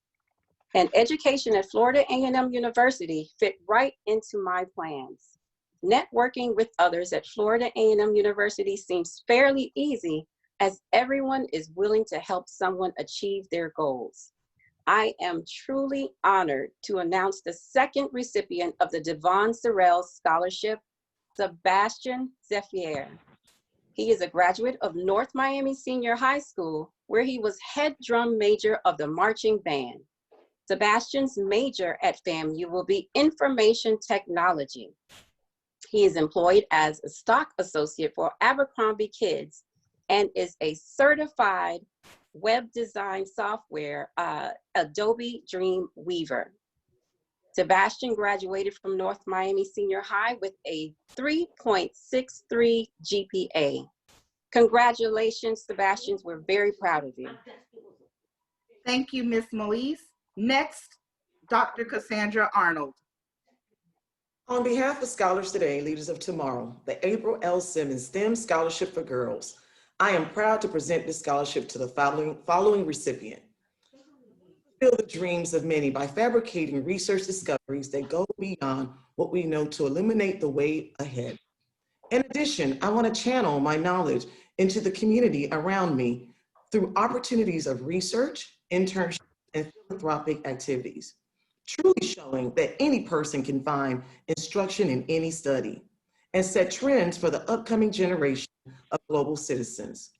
And education at Florida A&M University fit right into my plans. Networking with others at Florida A&M University seems fairly easy as everyone is willing to help someone achieve their goals. I am truly honored to announce the second recipient of the Devon Sorrell Scholarship, Sebastian Zephier. He is a graduate of North Miami Senior High School, where he was head drum major of the marching band. Sebastian's major at FAMU will be information technology. He is employed as a stock associate for Abercrombie Kids and is a certified web design software, Adobe Dreamweaver. Sebastian graduated from North Miami Senior High with a 3.63 GPA. Congratulations, Sebastian. We're very proud of you. Thank you, Ms. Moise. Next, Dr. Cassandra Arnold. On behalf of Scholars Today, Leaders of Tomorrow, the April L. Simmons STEM Scholarship for Girls, I am proud to present this scholarship to the following recipient. Fulfill the dreams of many by fabricating research discoveries that go beyond what we know to eliminate the way ahead. In addition, I want to channel my knowledge into the community around me through opportunities of research, internships, and philanthropic activities, truly showing that any person can find instruction in any study and set trends for the upcoming generation of global citizens.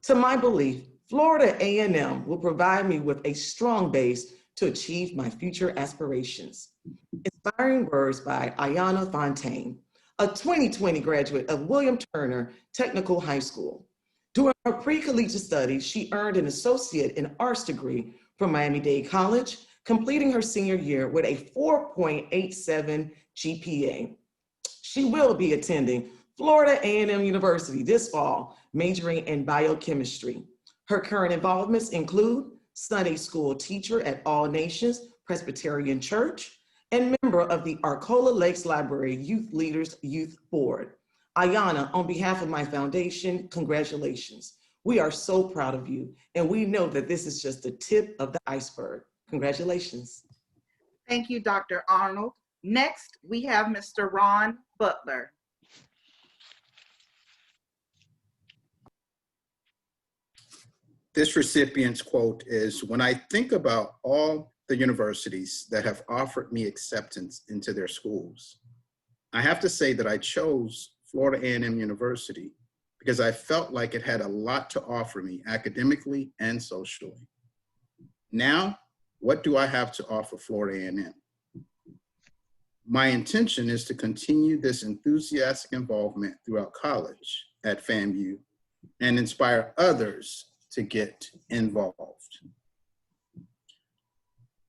To my belief, Florida A&M will provide me with a strong base to achieve my future aspirations. Inspiring words by Ayanna Fontaine, a 2020 graduate of William Turner Technical High School. During her pre-collegiate studies, she earned an associate in arts degree from Miami-Dade College, completing her senior year with a 4.87 GPA. She will be attending Florida A&M University this fall, majoring in biochemistry. Her current involvements include Sunday school teacher at All Nations Presbyterian Church and member of the Arcola Lakes Library Youth Leaders Youth Board. Ayanna, on behalf of my foundation, congratulations. We are so proud of you, and we know that this is just the tip of the iceberg. Congratulations. Thank you, Dr. Arnold. Next, we have Mr. Ron Butler. This recipient's quote is, "When I think about all the universities that have offered me acceptance into their schools, I have to say that I chose Florida A&M University because I felt like it had a lot to offer me academically and socially. Now, what do I have to offer Florida A&M? My intention is to continue this enthusiastic involvement throughout college at FAMU and inspire others to get involved."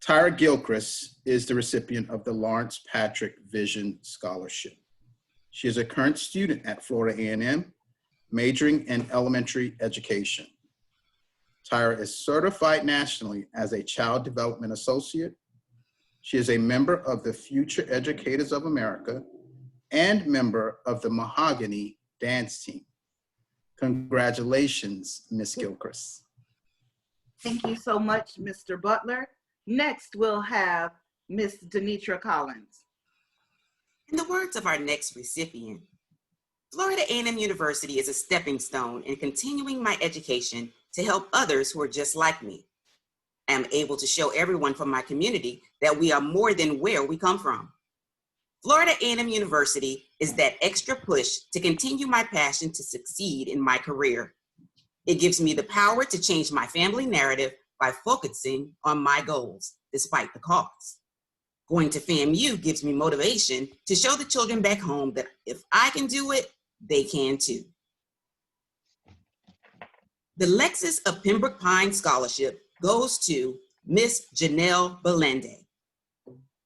Tyra Gilchrist is the recipient of the Lawrence Patrick Vision Scholarship. She is a current student at Florida A&M, majoring in elementary education. Tyra is certified nationally as a Child Development Associate. She is a member of the Future Educators of America and member of the Mahogany Dance Team. Congratulations, Ms. Gilchrist. Thank you so much, Mr. Butler. Next, we'll have Ms. Denitra Collins. In the words of our next recipient, Florida A&M University is a stepping stone in continuing my education to help others who are just like me. I am able to show everyone from my community that we are more than where we come from. Florida A&M University is that extra push to continue my passion to succeed in my career. It gives me the power to change my family narrative by focusing on my goals, despite the cost. Going to FAMU gives me motivation to show the children back home that if I can do it, they can too. The Lexus of Pembroke Pines Scholarship goes to Miss Janelle Belende.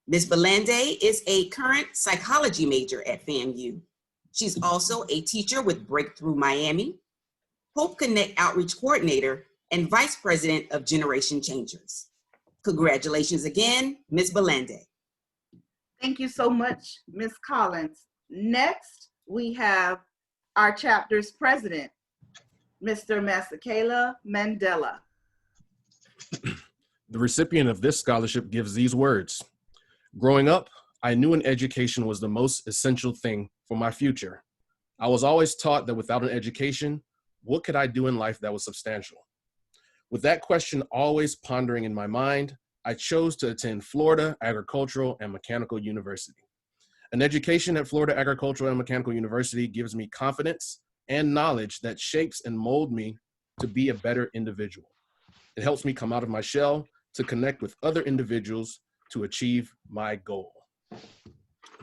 Ms. Belende is a current psychology major at FAMU. She's also a teacher with Breakthrough Miami, Hope Connect Outreach Coordinator, and Vice President of Generation Changers. Congratulations again, Ms. Belende. Thank you so much, Ms. Collins. Next, we have our chapter's president, Mr. Masakela Mandela. The recipient of this scholarship gives these words. Growing up, I knew an education was the most essential thing for my future. I was always taught that without an education, what could I do in life that was substantial? With that question always pondering in my mind, I chose to attend Florida Agricultural and Mechanical University. An education at Florida Agricultural and Mechanical University gives me confidence and knowledge that shapes and molds me to be a better individual. It helps me come out of my shell to connect with other individuals to achieve my goal.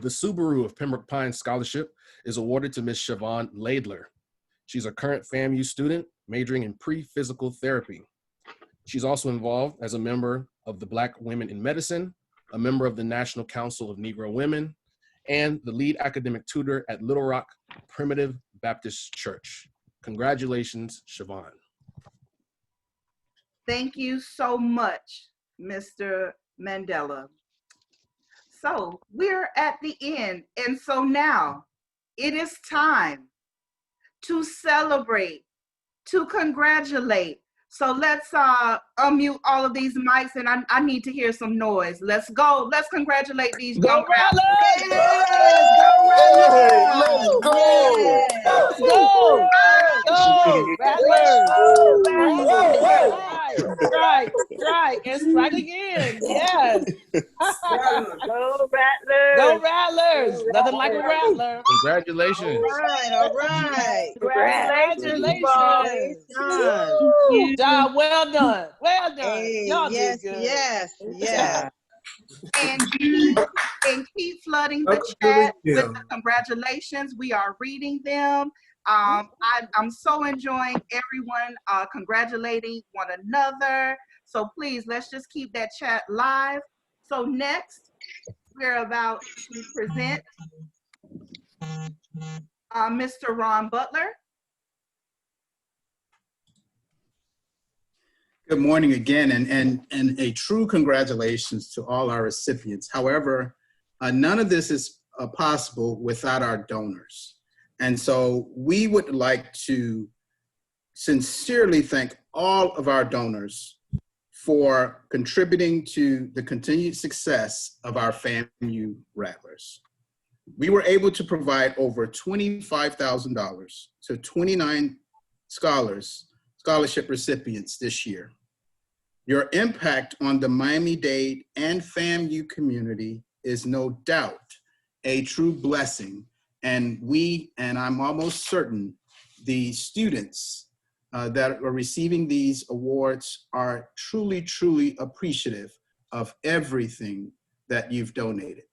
The Subaru of Pembroke Pines Scholarship is awarded to Ms. Siobhan Laidler. She's a current FAMU student majoring in pre-physical therapy. She's also involved as a member of the Black Women in Medicine, a member of the National Council of Negro Women, and the lead academic tutor at Little Rock Primitive Baptist Church. Congratulations, Siobhan. Thank you so much, Mr. Mandela. So we're at the end, and so now it is time to celebrate, to congratulate. So let's unmute all of these mics, and I need to hear some noise. Let's go. Let's congratulate these Go young Rattlers! Let's go! Let's go! Go! Rattlers! Strike, strike, and strike again. Yes. Go Rattlers! Go Rattlers! Nothing like a Rattler. Congratulations. All right. Congratulations. Done. Woo! Job well done. Well done. Hey, Y'all yes, did good. yes. And keep flooding the chat with the congratulations. We are reading them. I'm so enjoying everyone congratulating one another. So please, let's just keep that chat live. So next, we're about to present Mr. Ron Butler. Good morning again, and a true congratulations to all our recipients. However, none of this is possible without our donors. And so we would like to sincerely thank all of our donors for contributing to the continued success of our FAMU Rattlers. We were able to provide over $25,000 to 29 scholarship recipients this year. Your impact on the Miami-Dade and FAMU community is no doubt a true blessing. And I'm almost certain the students that are receiving these awards are truly, truly appreciative of everything that you've donated.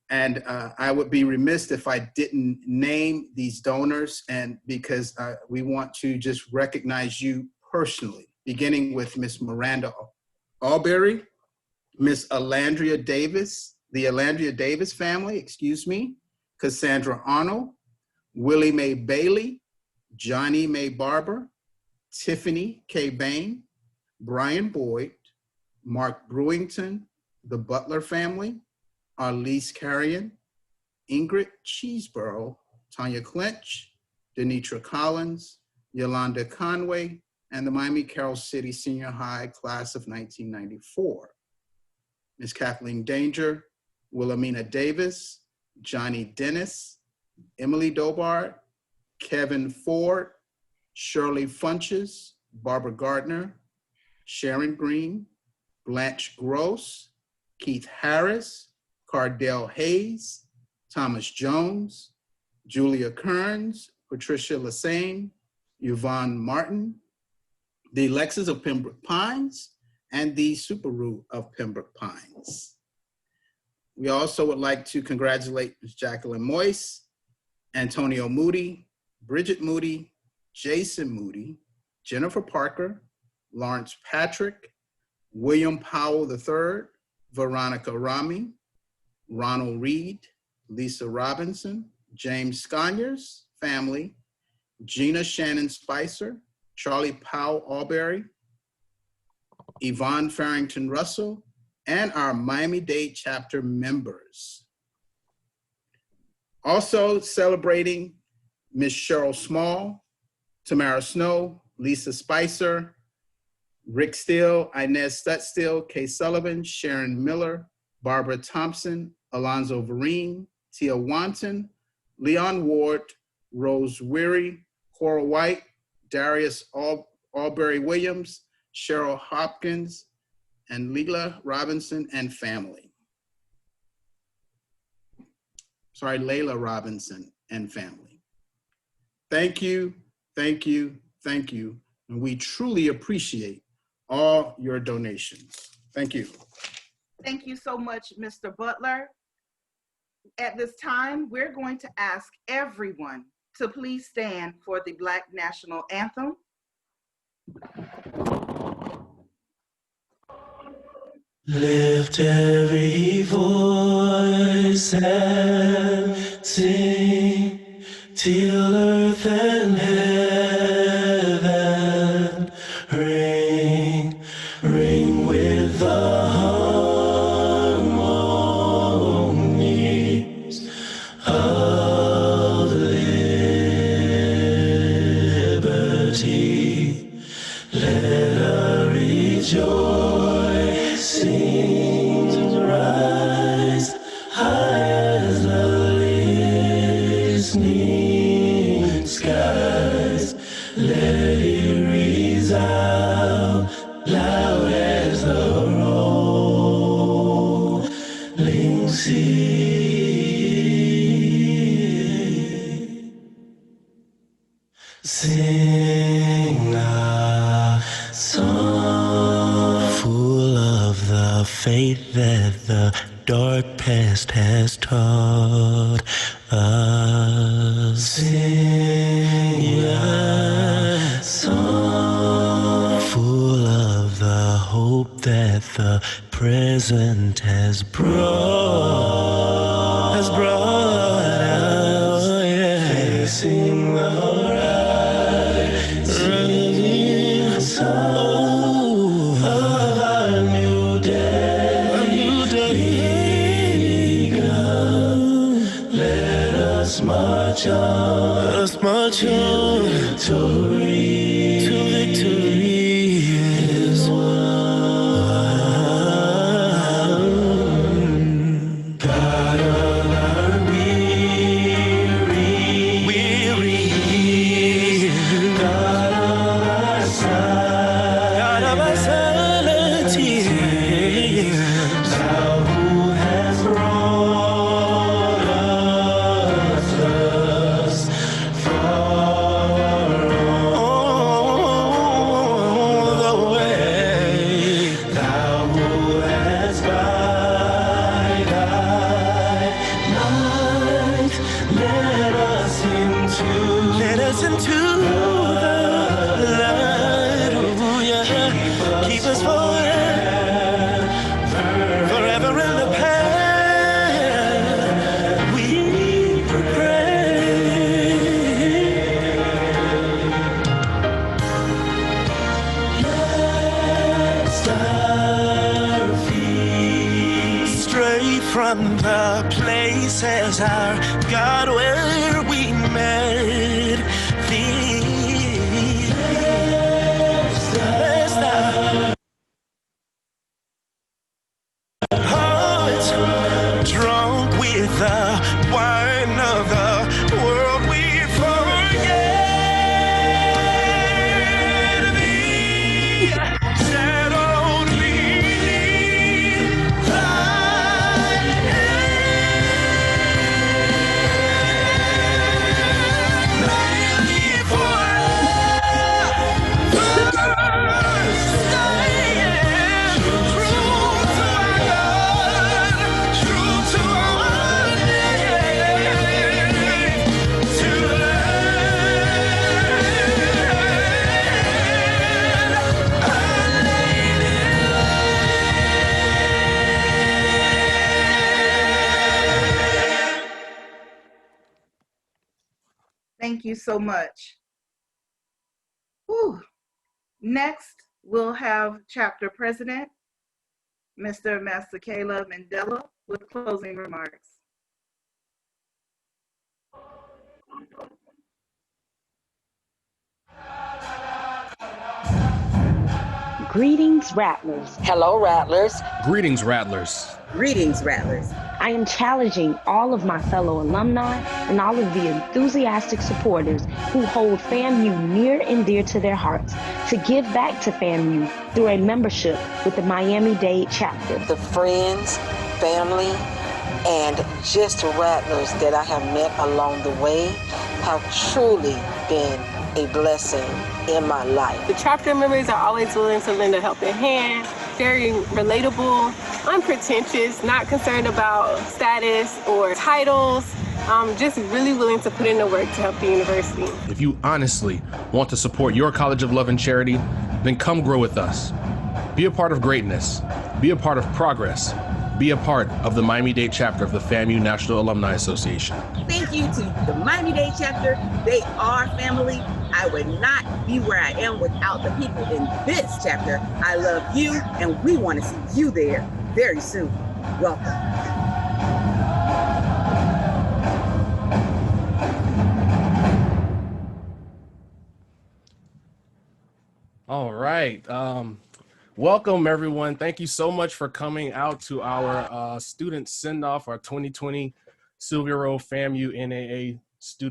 And I would be remiss if I didn't name these donors, and because we want to just recognize you personally, beginning with Miss Miranda Alberry, Miss Alandria Davis, the Alandria Davis family, excuse me, Cassandra Arnold, Willie Mae Bailey, Johnny Mae Barber, Tiffany K. Bain, Brian Boyd, Mark Brewington, the Butler family, Arlise Carrion, Ingrid Cheeseborough, Tanya Clinch, Denitra Collins, Yolanda Conway, and the Miami Carroll City Senior High class of 1994. Ms. Kathleen Danger, Wilhelmina Davis, Johnny Dennis, Emily Dobart, Kevin Ford, Shirley Funches, Barbara Gardner, Sharon Green, Blanche Gross, Keith Harris, Cardell Hayes, Thomas Jones, Julia Kearns, Patricia Lassane, Yvonne Martin, the Lexus of Pembroke Pines, and the Subaru of Pembroke Pines. We also would like to congratulate Ms. Jacqueline Moyce, Antonio Moody, Bridget Moody, Jason Moody, Jennifer Parker, Lawrence Patrick, William Powell III, Veronica Rami, Ronald Reed, Lisa Robinson, James Sconyers family, Gina Shannon Spicer, Charlie Powell Alberry, Yvonne Farrington Russell, and our Miami-Dade chapter members. Also celebrating Ms. Cheryl Small, Tamara Snow, Lisa Spicer, Rick Steele, Inez Stutstill, Kay Sullivan, Sharon Miller, Barbara Thompson, Alonzo Vereen, Tia Wanton, Leon Ward, Rose Weary, Cora White, Darius Albury Williams, Cheryl Hopkins, and Leila Robinson and family. Sorry, Layla Robinson and family. Thank you, thank you, thank you. And we truly appreciate all your donations. Thank you. Thank you so much, Mr. Butler. At this time, we're going to ask everyone to please stand for the Black National Anthem. Lift every voice and sing till earth and heaven ring, ring with the harmonies of liberty. Let our rejoicing rise high as the listening skies. Let it resound loud as the rolling sea. Sing a song full of the faith that the dark past has taught us. Sing a song full of the hope that the present has brought. Out, yeah. Facing the rising sun of our new day begun. Let us march on, victory, to victory is won. God of our weary, God of our sanity, thou who has brought us thus far on the way, thou who has by thy might let us into the light. Oh, yeah. Keep us forever in the path we pray. Lest our feet stray from the places, our God, where we met thee. Lest our hearts drunk with the wine of the world, we forget thee. Settled beneath thy hand, may we forever stand true to our God, true to our name, to Thank you so much. Whew. Next, we'll have chapter president, Mr. Masakela Mandela, with closing remarks. Greetings, Rattlers. Hello, Rattlers. Greetings, Rattlers. Greetings, Rattlers. I am challenging all of my fellow alumni and all of the enthusiastic supporters who hold FAMU near and dear to their hearts to give back to FAMU through a membership with the Miami-Dade Chapter. The friends, family, and just Rattlers that I have met along the way have truly been a blessing in my life. The chapter members are always willing to lend a helping hand, very relatable, unpretentious, not concerned about status or titles, just really willing to put in the work to help the university. If you honestly want to support your College of Love and Charity, then come grow with us. Be a part of greatness. Be a part of progress. Be a part of the Miami-Dade chapter of the FAMU National Alumni Association. Thank you to the Miami-Dade chapter. They are family. I would not be where I am without the people in this chapter. I love you, and we want to see you there very soon. Welcome. All right. Welcome, everyone. Thank you so much for coming out to our student send-off, our 2020 Sylvia Rolle FAMU NAA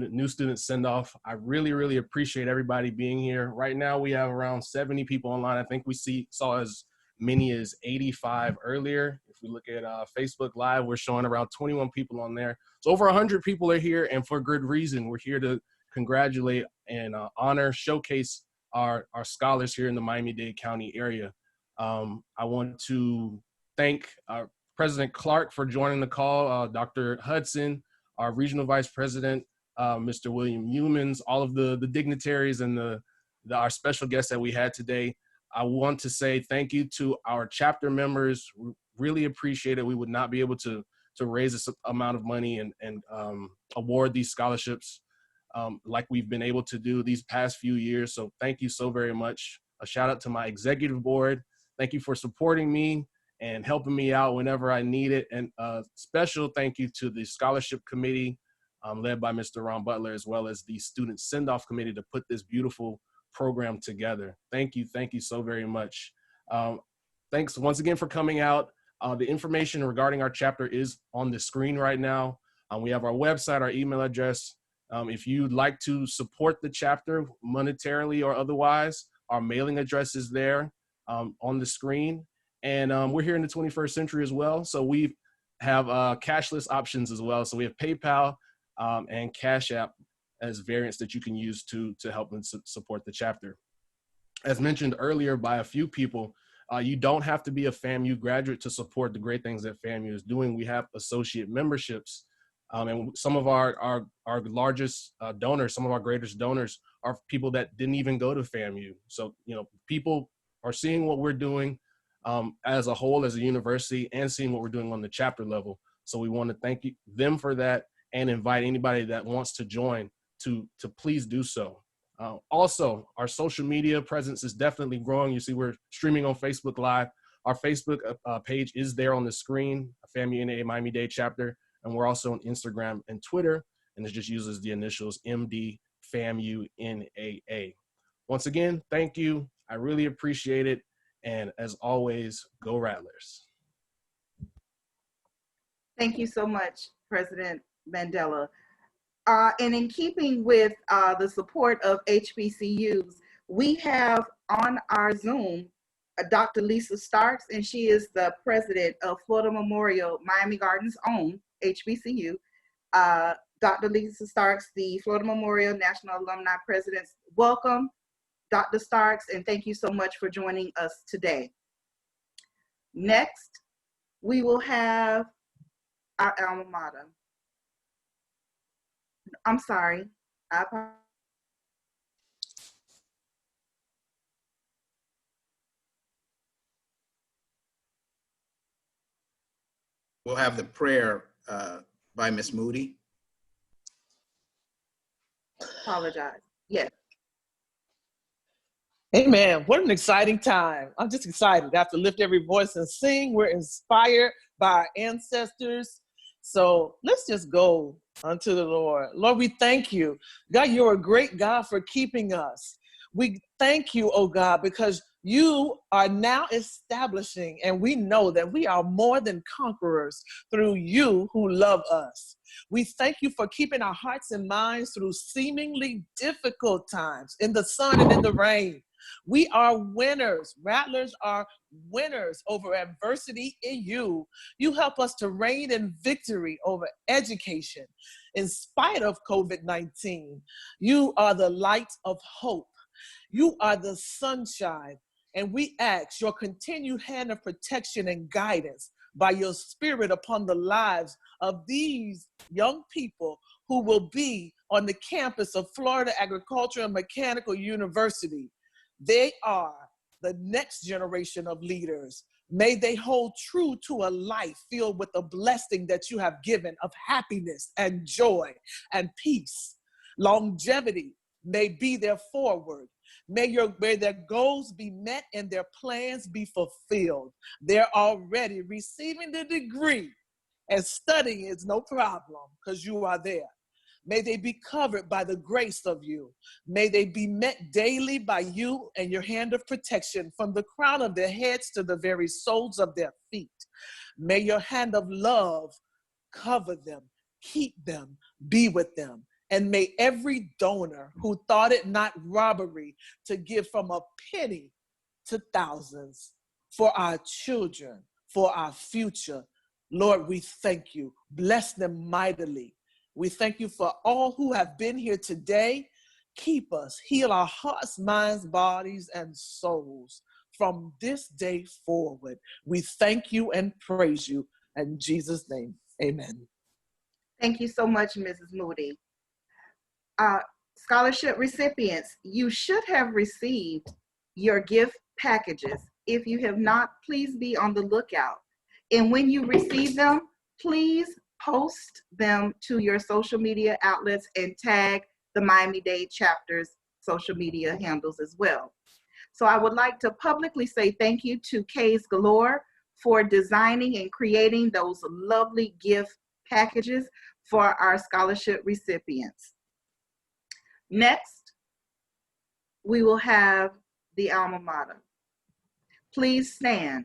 new student send-off. I really appreciate everybody being here. Right now, we have around 70 people online. I think we saw as many as 85 earlier. If we look at Facebook Live, we're showing around 21 people on there. So over 100 people are here, and for good reason. We're here to congratulate and honor, showcase our scholars here in the Miami-Dade County area. I want to thank President Clark for joining the call, Dr. Hudson, our Regional Vice President, Mr. William Humans, all of the dignitaries and our special guests that we had today. I want to say thank you to our chapter members. Really appreciate it. We would not be able to raise this amount of money and award these scholarships like we've been able to do these past few years. So thank you so very much. A shout out to my executive board. Thank you for supporting me and helping me out whenever I need it. And a special thank you to the scholarship committee led by Mr. Ron Butler, as well as the student send-off committee to put this beautiful program together. Thank you so very much. Thanks once again for coming out. The information regarding our chapter is on the screen right now. We have our website, our email address. If you'd like to support the chapter monetarily or otherwise, our mailing address is there on the screen. And we're here in the 21st century as well. So we have cashless options as well. So we have PayPal and Cash App as variants that you can use to help and support the chapter. As mentioned earlier by a few people, you don't have to be a FAMU graduate to support the great things that FAMU is doing. We have associate memberships. And some of our largest donors, some of our greatest donors are people that didn't even go to FAMU. So, people are seeing what we're doing as a whole, as a university, and seeing what we're doing on the chapter level. So we want to thank them for that and invite anybody that wants to join to please do so. Also, our social media presence is definitely growing. You see, we're streaming on Facebook Live. Our Facebook page is there on the screen, FAMU NAA Miami-Dade Chapter. And we're also on Instagram and Twitter, and it just uses the initials MD FAMU NAA. Once again, thank you. I really appreciate it. And as always, go Rattlers. Thank you so much, President Mandela. And in keeping with the support of HBCUs, we have on our Zoom Dr. Lisa Starks, and she is the president of Florida Memorial Miami Gardens' own HBCU. Dr. Lisa Starks, the Florida Memorial National Alumni President. Welcome, Dr. Starks, and thank you so much for joining us today. Next, we will have our alma mater. I'm sorry. We'll have the prayer by Ms. Moody. Apologize. Yes. Amen. What an exciting time. I'm just excited. I have to lift every voice and sing. We're inspired by our ancestors. So let's just go unto the Lord. Lord, we thank you. God, you're a great God for keeping us. We thank you, oh God, because you are now establishing, and we know that we are more than conquerors through you who love us. We thank you for keeping our hearts and minds through seemingly difficult times in the sun and in the rain. We are winners. Rattlers are winners over adversity in you. You help us to reign in victory over education. In spite of COVID-19, you are the light of hope. You are the sunshine. And we ask your continued hand of protection and guidance by your spirit upon the lives of these young people who will be on the campus of Florida Agricultural and Mechanical University. They are the next generation of leaders. May they hold true to a life filled with the blessing that you have given of happiness and joy and peace. Longevity may be their forward. May their goals be met and their plans be fulfilled. They're already receiving the degree, and studying is no problem because you are there. May they be covered by the grace of you. May they be met daily by you and your hand of protection from the crown of their heads to the very soles of their feet. May your hand of love cover them, keep them, be with them. And may every donor who thought it not robbery to give from a penny to thousands for our children, for our future, Lord, we thank you. Bless them mightily. We thank you for all who have been here today. Keep us, heal our hearts, minds, bodies, and souls from this day forward. We thank you and praise you. In Jesus' name, amen. Thank you so much, Mrs. Moody. Scholarship recipients, you should have received your gift packages. If you have not, please be on the lookout. And when you receive them, please post them to your social media outlets and tag the Miami-Dade Chapter's social media handles as well. So I would like to publicly say thank you to K's Galore for designing and creating those lovely gift packages for our scholarship recipients. Next, we will have the alma mater. Please stand.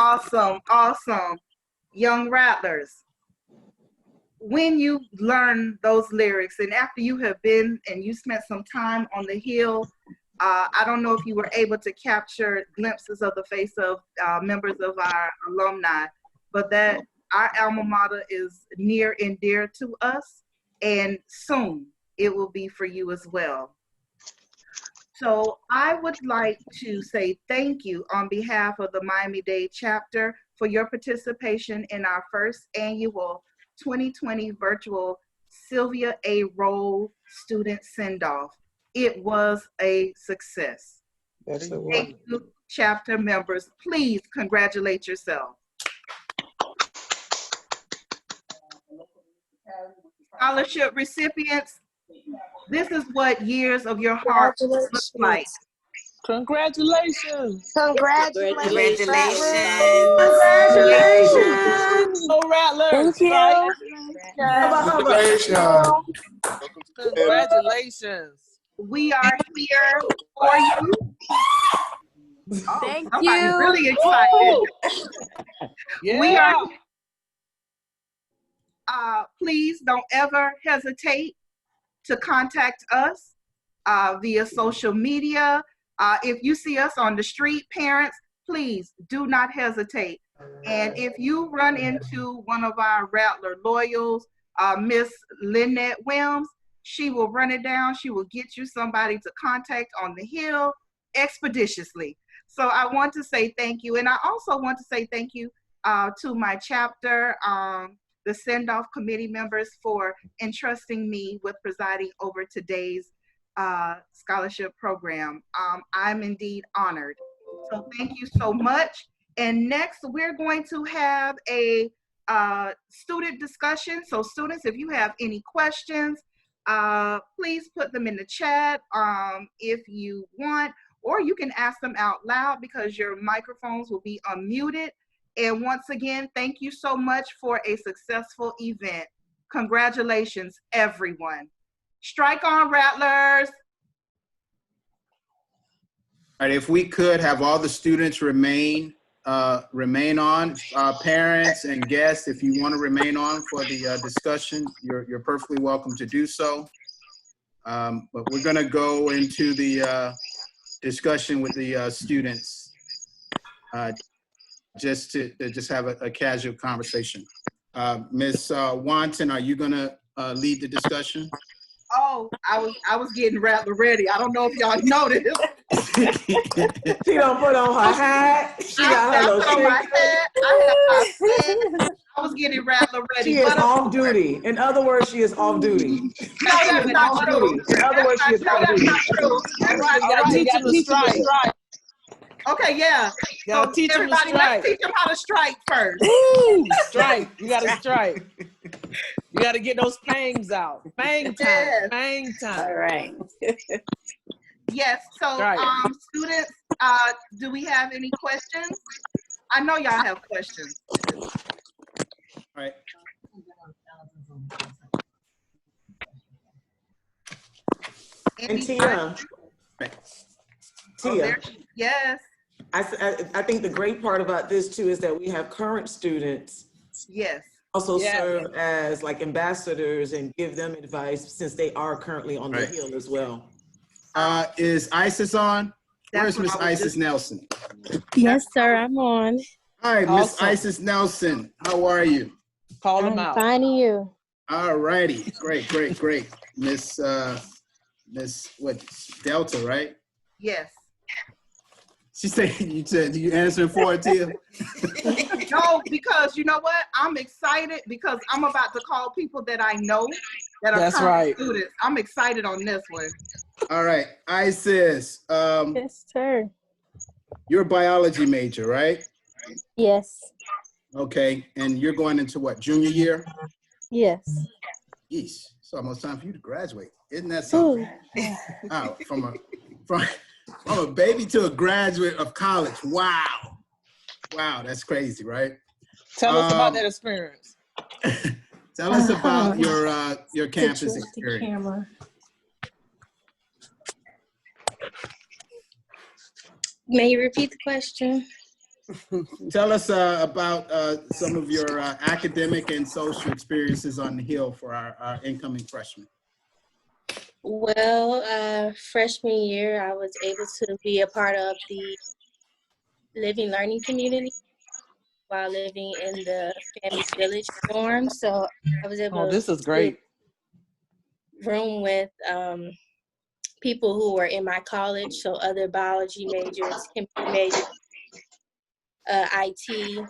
Awesome, awesome. Young Rattlers, when you learn those lyrics and after you have been and you spent some time on the Hill, I don't know if you were able to capture glimpses of the face of members of our alumni, but that our alma mater is near and dear to us, and soon it will be for you as well. So I would like to say thank you on behalf of the Miami-Dade chapter for your participation in our first annual 2020 virtual Sylvia A. Rolle student send-off. It was a success. Yes, it was. Thank you, chapter members. Please congratulate yourself. Scholarship recipients, this is what years of your heart look like. Congratulations. Congratulations. Congratulations. Go Rattlers. Thank you. Congratulations. Congratulations. We are here for you. Oh, Thank somebody's you. really excited. We are. Please don't ever hesitate to contact us via social media. If you see us on the street, parents, please do not hesitate. And if you run into one of our Rattler loyals, Miss Lynette Williams, she will run it down. She will get you somebody to contact on the Hill expeditiously. So I want to say thank you. And I also want to say thank you to my chapter, the send-off committee members, for entrusting me with presiding over today's scholarship program. I'm indeed honored. So thank you so much. And next, we're going to have a student discussion. So students, if you have any questions, please put them in the chat if you want, or you can ask them out loud because your microphones will be unmuted. And once again, thank you so much for a successful event. Congratulations, everyone. Strike on, Rattlers. All right, if we could have all the students remain on. Parents and guests, if you want to remain on for the discussion, you're perfectly welcome to do so. But we're going to go into the discussion with the students just to have a casual conversation. Ms. Wanton, are you going to lead the discussion? Oh, I was getting Rattler ready. I don't know if y'all noticed. She don't put on her hat. She got her little on my hat. I had my hat. I was getting Rattler ready. She is off duty. In other words, she is off duty. No, that's not true. In other words, she is off duty. That's not true. All right, all right. You got to strike. Okay, yeah. Gotta teach them to everybody, strike. let's teach them how to strike first. Woo! Strike. You got to strike. You got to get those pangs out. Fang time. Yes. Fang time. All right. Yes. So, Right. Students, do we have any questions? I know y'all have questions. All right. And Tia. Tia. Yes. I think the great part about this too is that we have current students Yes. also Yeah. serve as like ambassadors and give them advice since they are currently on the Right. Hill as well. Is Isis on? Where's what Miss I was Isis just- Nelson? Yes, sir, I'm on. Hi, Miss Awesome. Isis Nelson. How are you? Call them I'm out. fine, and you? All righty. Great. Miss what, Delta, right? Yes. She said you answering for it, Tia? No, because you know what? I'm excited because I'm about to call people that I know that are That's current right. students. I'm excited on this one. All right, Isis, Yes, sir. you're a biology major, right? Yes. Okay, and you're going into what, junior year? Yes. Yeesh, it's almost time for you to graduate. Isn't that Ooh. something? Wow, from a baby to a graduate of college. Wow, that's crazy, right? Tell us about that experience. Tell us about your campus The experience. camera. May you repeat the question? Tell us about some of your academic and social experiences on the Hill for our incoming freshmen. Well, freshman year, I was able to be a part of the Living Learning community while living in the Family's Village dorm. So I was able Oh, this is to great. room with people who were in my college, so other biology majors, chemistry majors, IT,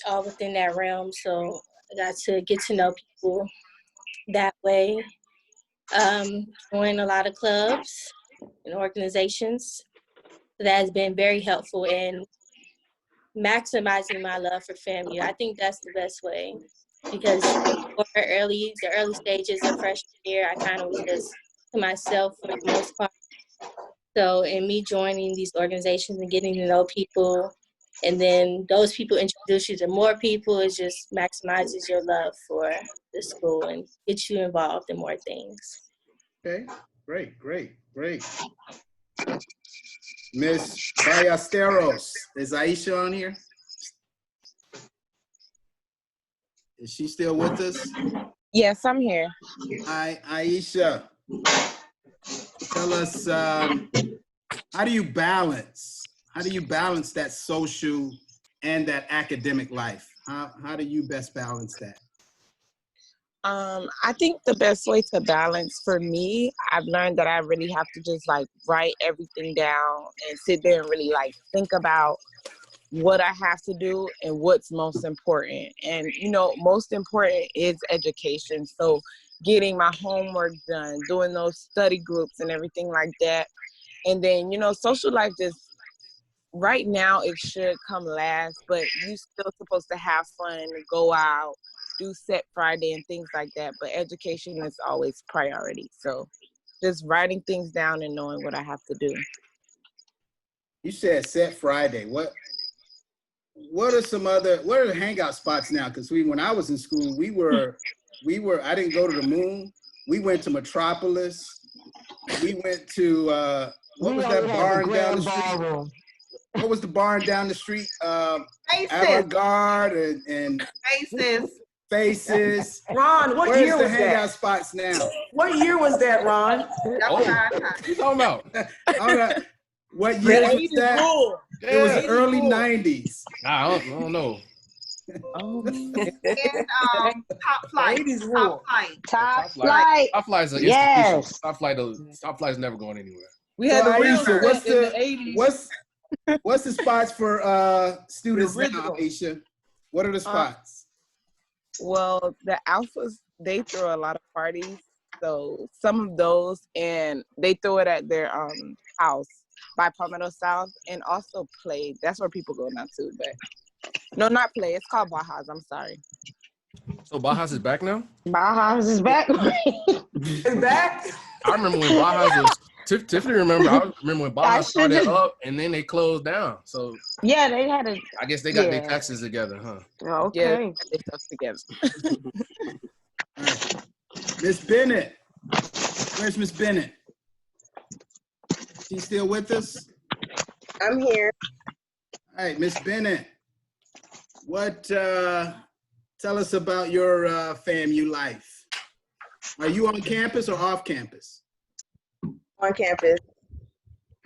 all within that realm. So I got to get to know people that way. Join a lot of clubs and organizations. That has been very helpful in maximizing my love for FAMU. I think that's the best way, because for the early stages of freshman year, I kind of was just to myself for the most part. So in me joining these organizations and getting to know people, and then those people introduce you to more people, it just maximizes your love for the school and gets you involved in more things. Okay, great. Miss Ballesteros, is Aisha on here? Is she still with us? Yes, I'm here. Hi, Aisha. Tell us, how do you balance that social and that academic life? How do you best balance that? I think the best way to balance for me, I've learned that I really have to just like write everything down and sit there and really like think about what I have to do and what's most important. And, you know, most important is education. So getting my homework done, doing those study groups and everything like that. And then, you know, social life just, right now it should come last, but you still supposed to have fun, go out, do set Friday and things like that. But education is always priority. So just writing things down and knowing what I have to do. You said set Friday. What are the hangout spots now? Because when I was in school, I didn't go to the Moon. We went to Metropolis. We went to what was that barn down the street? What was the barn down the street? Avant-Garde and Faces. Ron, what year was that? Where's the hangout spots now? What year was that, Ron? What you talking about? All right. What year was that? Yeah. It was the early 90s. I don't know. And Top Flight. Top Flight. Top Flight is an Yes. institution. Top Flight is never going anywhere. We had the Aisha, what's in the 80s. What's the spots for students now, Aisha? What are the spots? Well, the Alphas, they throw a lot of parties. So some of those, and they throw it at their house by Palmetto South, and also Play. That's where people go now too, but no, not Play. It's called Bajas. I'm sorry. So Bajas is back now? Bajas is back. It's back? I remember when Bajas was, Tiffany remember, I remember when Bajas started up and then they closed down. So yeah, they had a. I guess they got their taxes together, huh? Okay. Yeah, they stuff together. Miss Bennett. Where's Miss Bennett? She still with us? I'm here. All right, Miss Bennett. Tell us about your FAMU life. Are you on campus or off campus? On campus.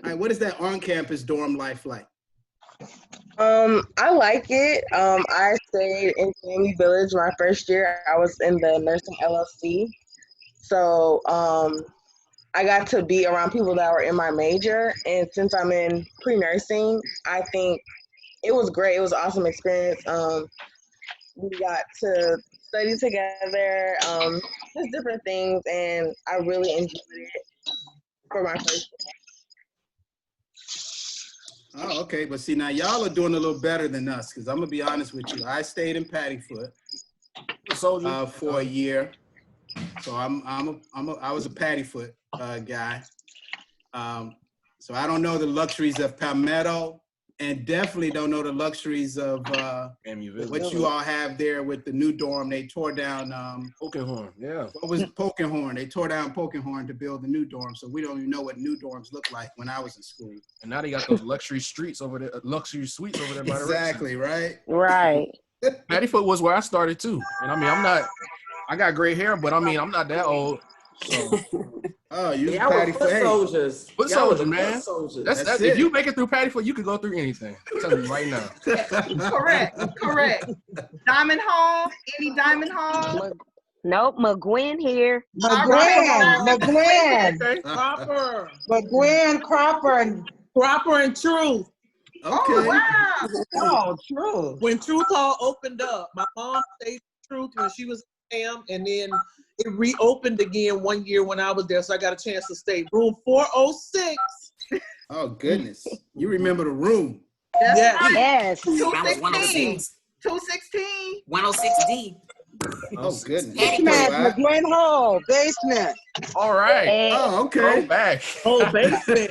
All right, what is that on-campus dorm life like? I like it. I stayed in FAMU Village my first year. I was in the nursing LLC. So I got to be around people that were in my major. And since I'm in pre-nursing, I think it was great. It was an awesome experience. We got to study together, just different things. And I really enjoyed it for my first year. Oh, okay. But see, now y'all are doing a little better than us, because I'm gonna be honest with you. I stayed in Paddyfoot for a year, so I was a Paddyfoot guy. So I don't know the luxuries of Palmetto and definitely don't know the luxuries of what you all have there with the new dorm. They tore down Pokenhorn, yeah. What was Pokenhorn? They tore down Pokenhorn to build the new dorm, so we don't even know what new dorms look like when I was in school. And now they got those luxury streets over there, luxury suites over there by the Exactly, right? Right. Pattyfoot was where I started too. And I mean, I got gray hair, but I mean, I'm not that old. So oh, you Y'all were foot soldiers. Foot Y'all were soldier, the man. foot soldiers. That's if you make it through Pattyfoot, you could go through anything. I'm telling you right now. Correct. Diamond Hall? Any Diamond Hall? Nope, McGuinn here. McGuinn. Cropper. McGuinn, Cropper, and Truth. Okay. Oh, wow. Oh, Truth. When Truth Hall opened up, my mom stayed Truth when she was in, and then it reopened again one year when I was there, so I got a chance to stay. Room 406. Oh, goodness. You remember the room. Yes. 216. 216. 106D. Oh, goodness. Basement, McGuinn Hall, basement. All right. Oh, okay. Go back. Oh, basement.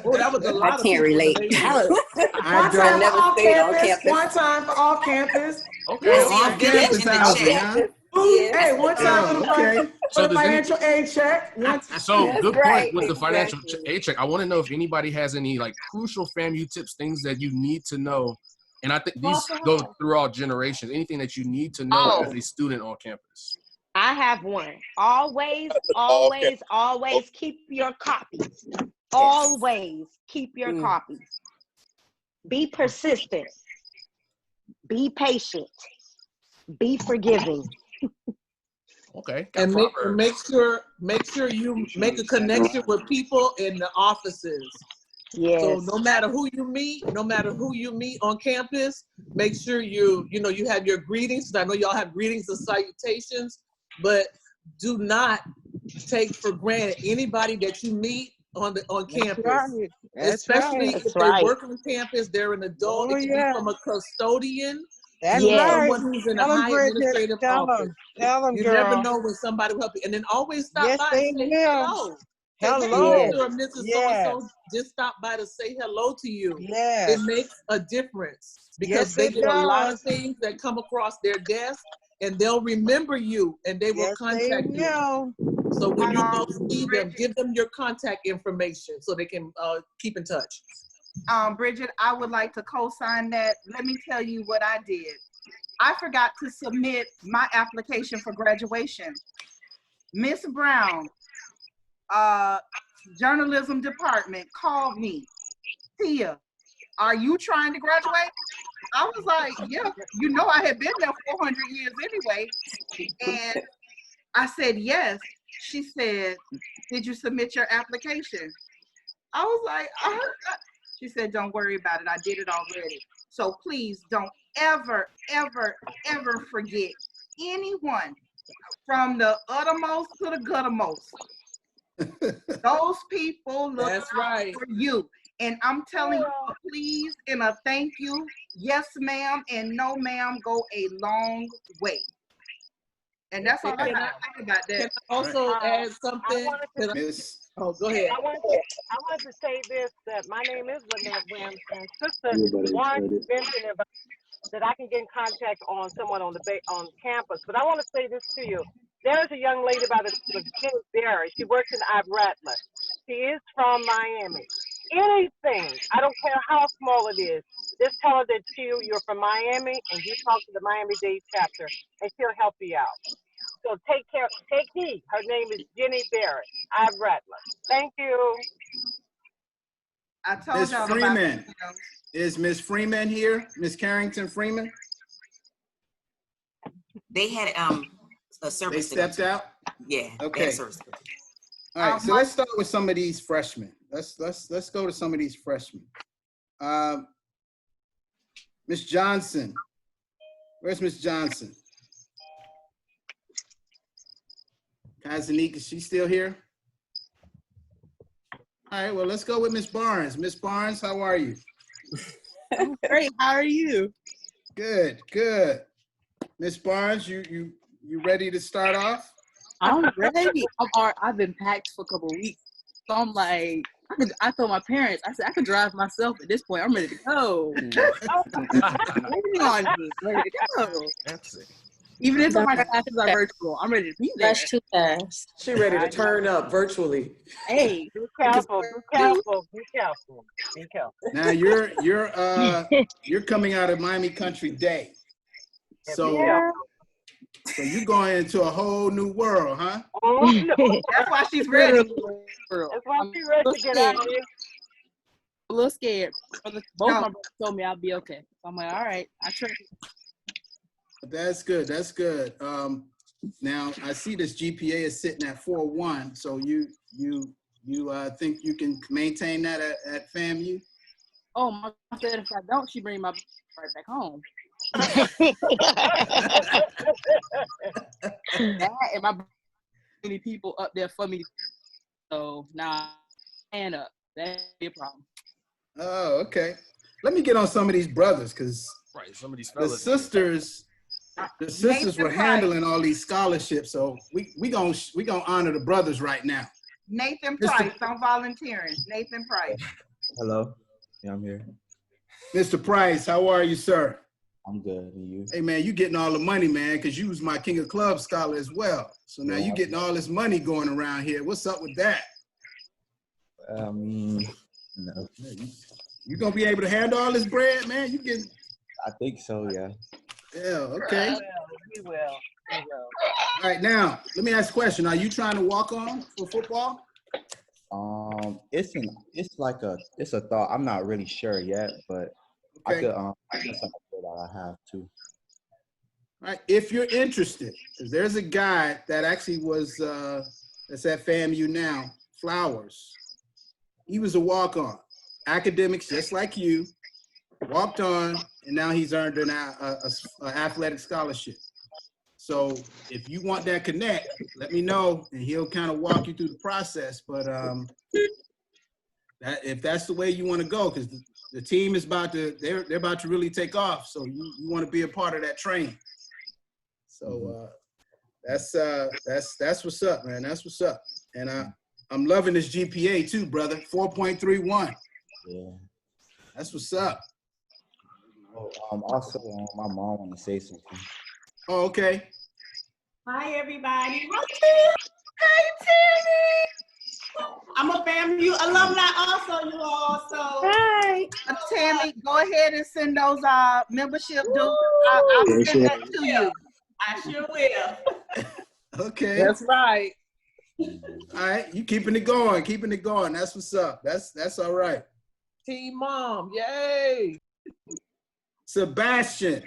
Oh, that was a lot of can't people in the relate. basement. One time for off campus. One time for off campus. Okay. Off campus housing, huh? Hey, one time for the financial aid check. So good point with the financial aid check. I want to know if anybody has any like crucial FAMU tips, things that you need to know. And I think these go through all generations. Anything that you need to know as a student on campus. I have one. Always keep your copies. Always keep your copies. Be persistent. Be patient. Be forgiving. Okay. And make sure you make a connection with people in the offices. Yes. So no matter who you meet on campus, make sure you have your greetings. I know y'all have greetings and salutations, but do not take for granted anybody that you meet on campus. Right. Especially if they work on campus, they're an adult. It can be from a custodian. That's someone who's in a high administrative office. Tell them, you girl. never know when somebody will help you. And then always stop by and say hello. Hello. Mr. or Mrs. So-and-so just stop by to say hello to you. Yes. It makes a difference because they get a lot of things that come across their desk and they'll remember you and they will contact you. So when you go see them, give them your contact information so they can keep in touch. Bridget, I would like to co-sign that. Let me tell you what I did. I forgot to submit my application for graduation. Miss Brown, journalism department called me. Tia, are you trying to graduate? I was like, yeah, I had been there 400 years anyway. And I said, yes. She said, did you submit your application? I was like, She said, don't worry about it. I did it already. So please don't ever, ever, ever forget anyone from the uttermost to the guttermost. Those people look out for you. And I'm telling you, please and a thank you, yes ma'am and no ma'am go a long way. And that's all I got to say about that. Can I also add something? Oh, go ahead. I wanted to say this, that my name is Lynette Williams, and Sister Warren mentioned that I can get in contact on someone on campus. But I want to say this to you. There's a young lady by the name of Jenny Berry. She works in Rattler. She is from Miami. Anything, I don't care how small it is, just tell her that you're from Miami and you talk to the Miami-Dade Chapter, and she'll help you out. So take heed. Her name is Jenny Berry, Rattler. Thank you. I told Ms. y'all Freeman. about Is Ms. Freeman here? Ms. Carrington Freeman? They had a service. They stepped out? Yeah. Okay. All right, so let's start with some of these freshmen. Let's go to some of these freshmen. Ms. Johnson. Where's Ms. Johnson? Kazanique, is she still here? All right, well, let's go with Ms. Barnes. Ms. Barnes, how are you? I'm great. How are you? Good, good. Ms. Barnes, you ready to start off? I'm ready. I've been packed for a couple of weeks, so I'm like I told my parents, I said, I could drive myself at this point. I'm ready to go. Waiting on me. I'm ready to go. Even if my classes are virtual, I'm ready to be there. Rush too fast. She ready to turn up virtually. Hey, be careful, be careful, be careful, be careful. Now you're coming out of Miami Country Day. So you're going into a whole new world, huh? Oh, no. That's why she's ready. That's why she's ready to get out of here. A little scared. Both my brothers told me I'll be okay. So I'm like, all right, I trust you. That's good. That's good. Now I see this GPA is sitting at 4.1. So you think you can maintain that at FAMU? Oh, my mom said if I don't, she bring my right back home. That and my many people up there for me. So now hand up. That'd be a problem. Oh, okay. Let me get on some of these brothers because some of these the fellas. sisters were handling all these scholarships. So we gonna honor the brothers right now. Nathan Price, I'm volunteering. Nathan Price. Hello. Yeah, I'm here. Mr. Price, how are you, sir? I'm good. And you? Hey, man, you getting all the money, man, because you was my King of Clubs scholar as well. So now you getting all this money going around here. What's up with that? No. You gonna be able to handle all this bread, man? You getting? I think so, yeah. Yeah, okay. He will. All right, now, let me ask a question. Are you trying to walk on for football? It's a thought. I'm not really sure yet, but okay. I guess I have to. All right, if you're interested, because there's a guy that actually was that's at FAMU now, Flowers. He was a walk-on, academics just like you, walked on, and now he's earned an athletic scholarship. So if you want that connect, let me know, and he'll kind of walk you through the process. But if that's the way you want to go, because the team is they're about to really take off. So you want to be a part of that train. So that's what's up, man. That's what's up. And I'm loving this GPA too, brother. 4.31. Yeah. That's what's up. Oh, also, my mom want to say something. Oh, okay. Hi, everybody. Hey, Tammy. I'm a FAMU alumni also, you all. So hi. Tammy, go ahead and send those membership dues. I'll send that to you. I sure will. Okay. That's right. All right, you keeping it going. That's what's up. That's all right. Team Mom, yay! Sebastian.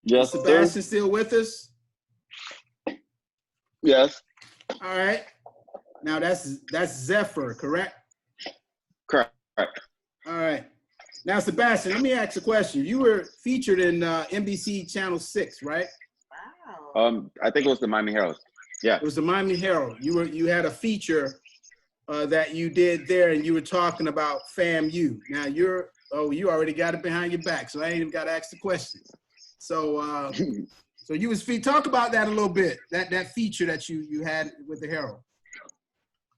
Yes, is Sebastian still with us? Yes. All right. Now that's Zephyr, correct? Correct. All right. Now, Sebastian, let me ask a question. You were featured in NBC Channel 6, right? Wow. I think it was the Miami Herald. Yeah. It was the Miami Herald. You had a feature that you did there, and you were talking about FAMU. Now you already got it behind your back, so I ain't even got to ask the question. So so you was talk about that a little bit. That feature that you had with the Herald.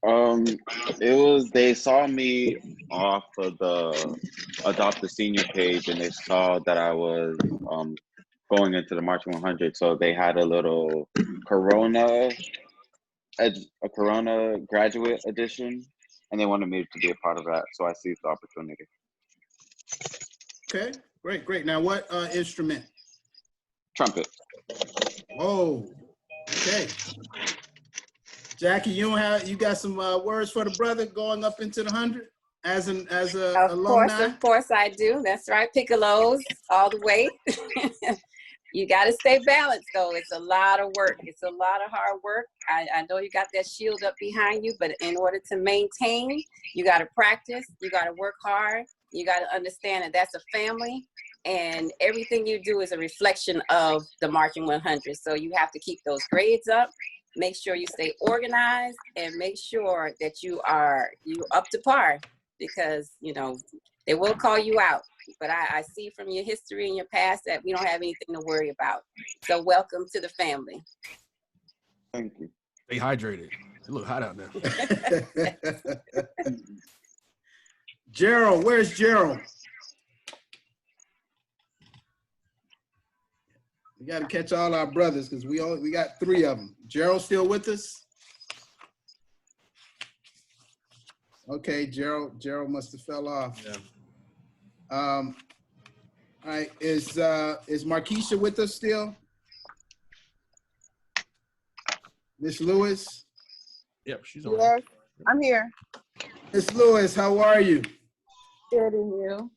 It was, they saw me off of the Adopt a Senior page, and they saw that I was going into the Marching 100. So they had a little Corona graduate edition, and they wanted me to be a part of that. So I seized the opportunity. Okay, great. Now, what instrument? Trumpet. Whoa. Okay. Jackie, you got some words for the brother going up into the 100 as a alumni? Of course I do. That's right. Piccolos all the way. You got to stay balanced, though. It's a lot of work. It's a lot of hard work. I know you got that shield up behind you, but in order to maintain, you got to practice. You got to work hard. You got to understand that that's a family, and everything you do is a reflection of the Marching 100. So you have to keep those grades up. Make sure you stay organized, and make sure that you up to par, because they will call you out. But I see from your history and your past that we don't have anything to worry about. So welcome to the family. Thank you. Stay hydrated. It look hot out there. Gerald, where's Gerald? We got to catch all our brothers because we got 3 of them. Gerald still with us? Okay, Gerald must have fell off. Yeah. All right, is Markeisha with us still? Miss Lewis? Yep, she's on. Yes, I'm here. Miss Lewis, how are you? Good, and you?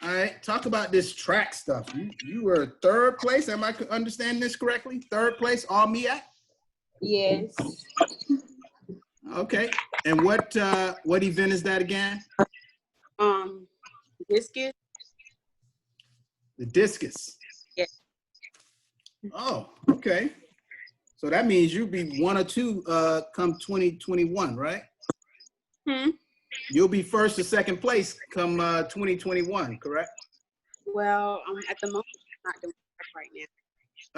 All right, talk about this track stuff. You were 3rd place. Am I understanding this correctly? 3rd place, all MEAC? Yes. Okay, and what event is that again? Discus. The discus. Yeah. Oh, okay. So that means you'll be 1 or 2 come 2021, right? You'll be 1st or 2nd place come 2021, correct? Well, at the moment, I'm not doing that right now.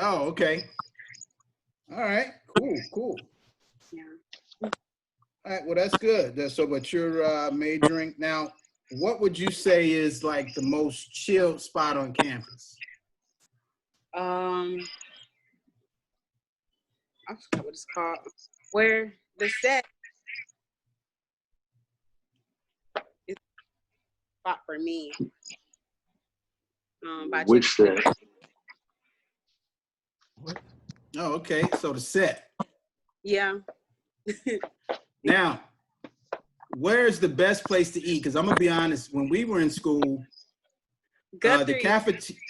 Oh, okay. All right, cool. Yeah. All right, well, that's good. But you're majoring. Now, what would you say is like the most chilled spot on campus? I forgot what it's called. Where the set is a spot for me. Which set? Oh, okay. So the set. Yeah. Now, where's the best place to eat? Because I'm gonna be honest. When we were in school, the cafeteria.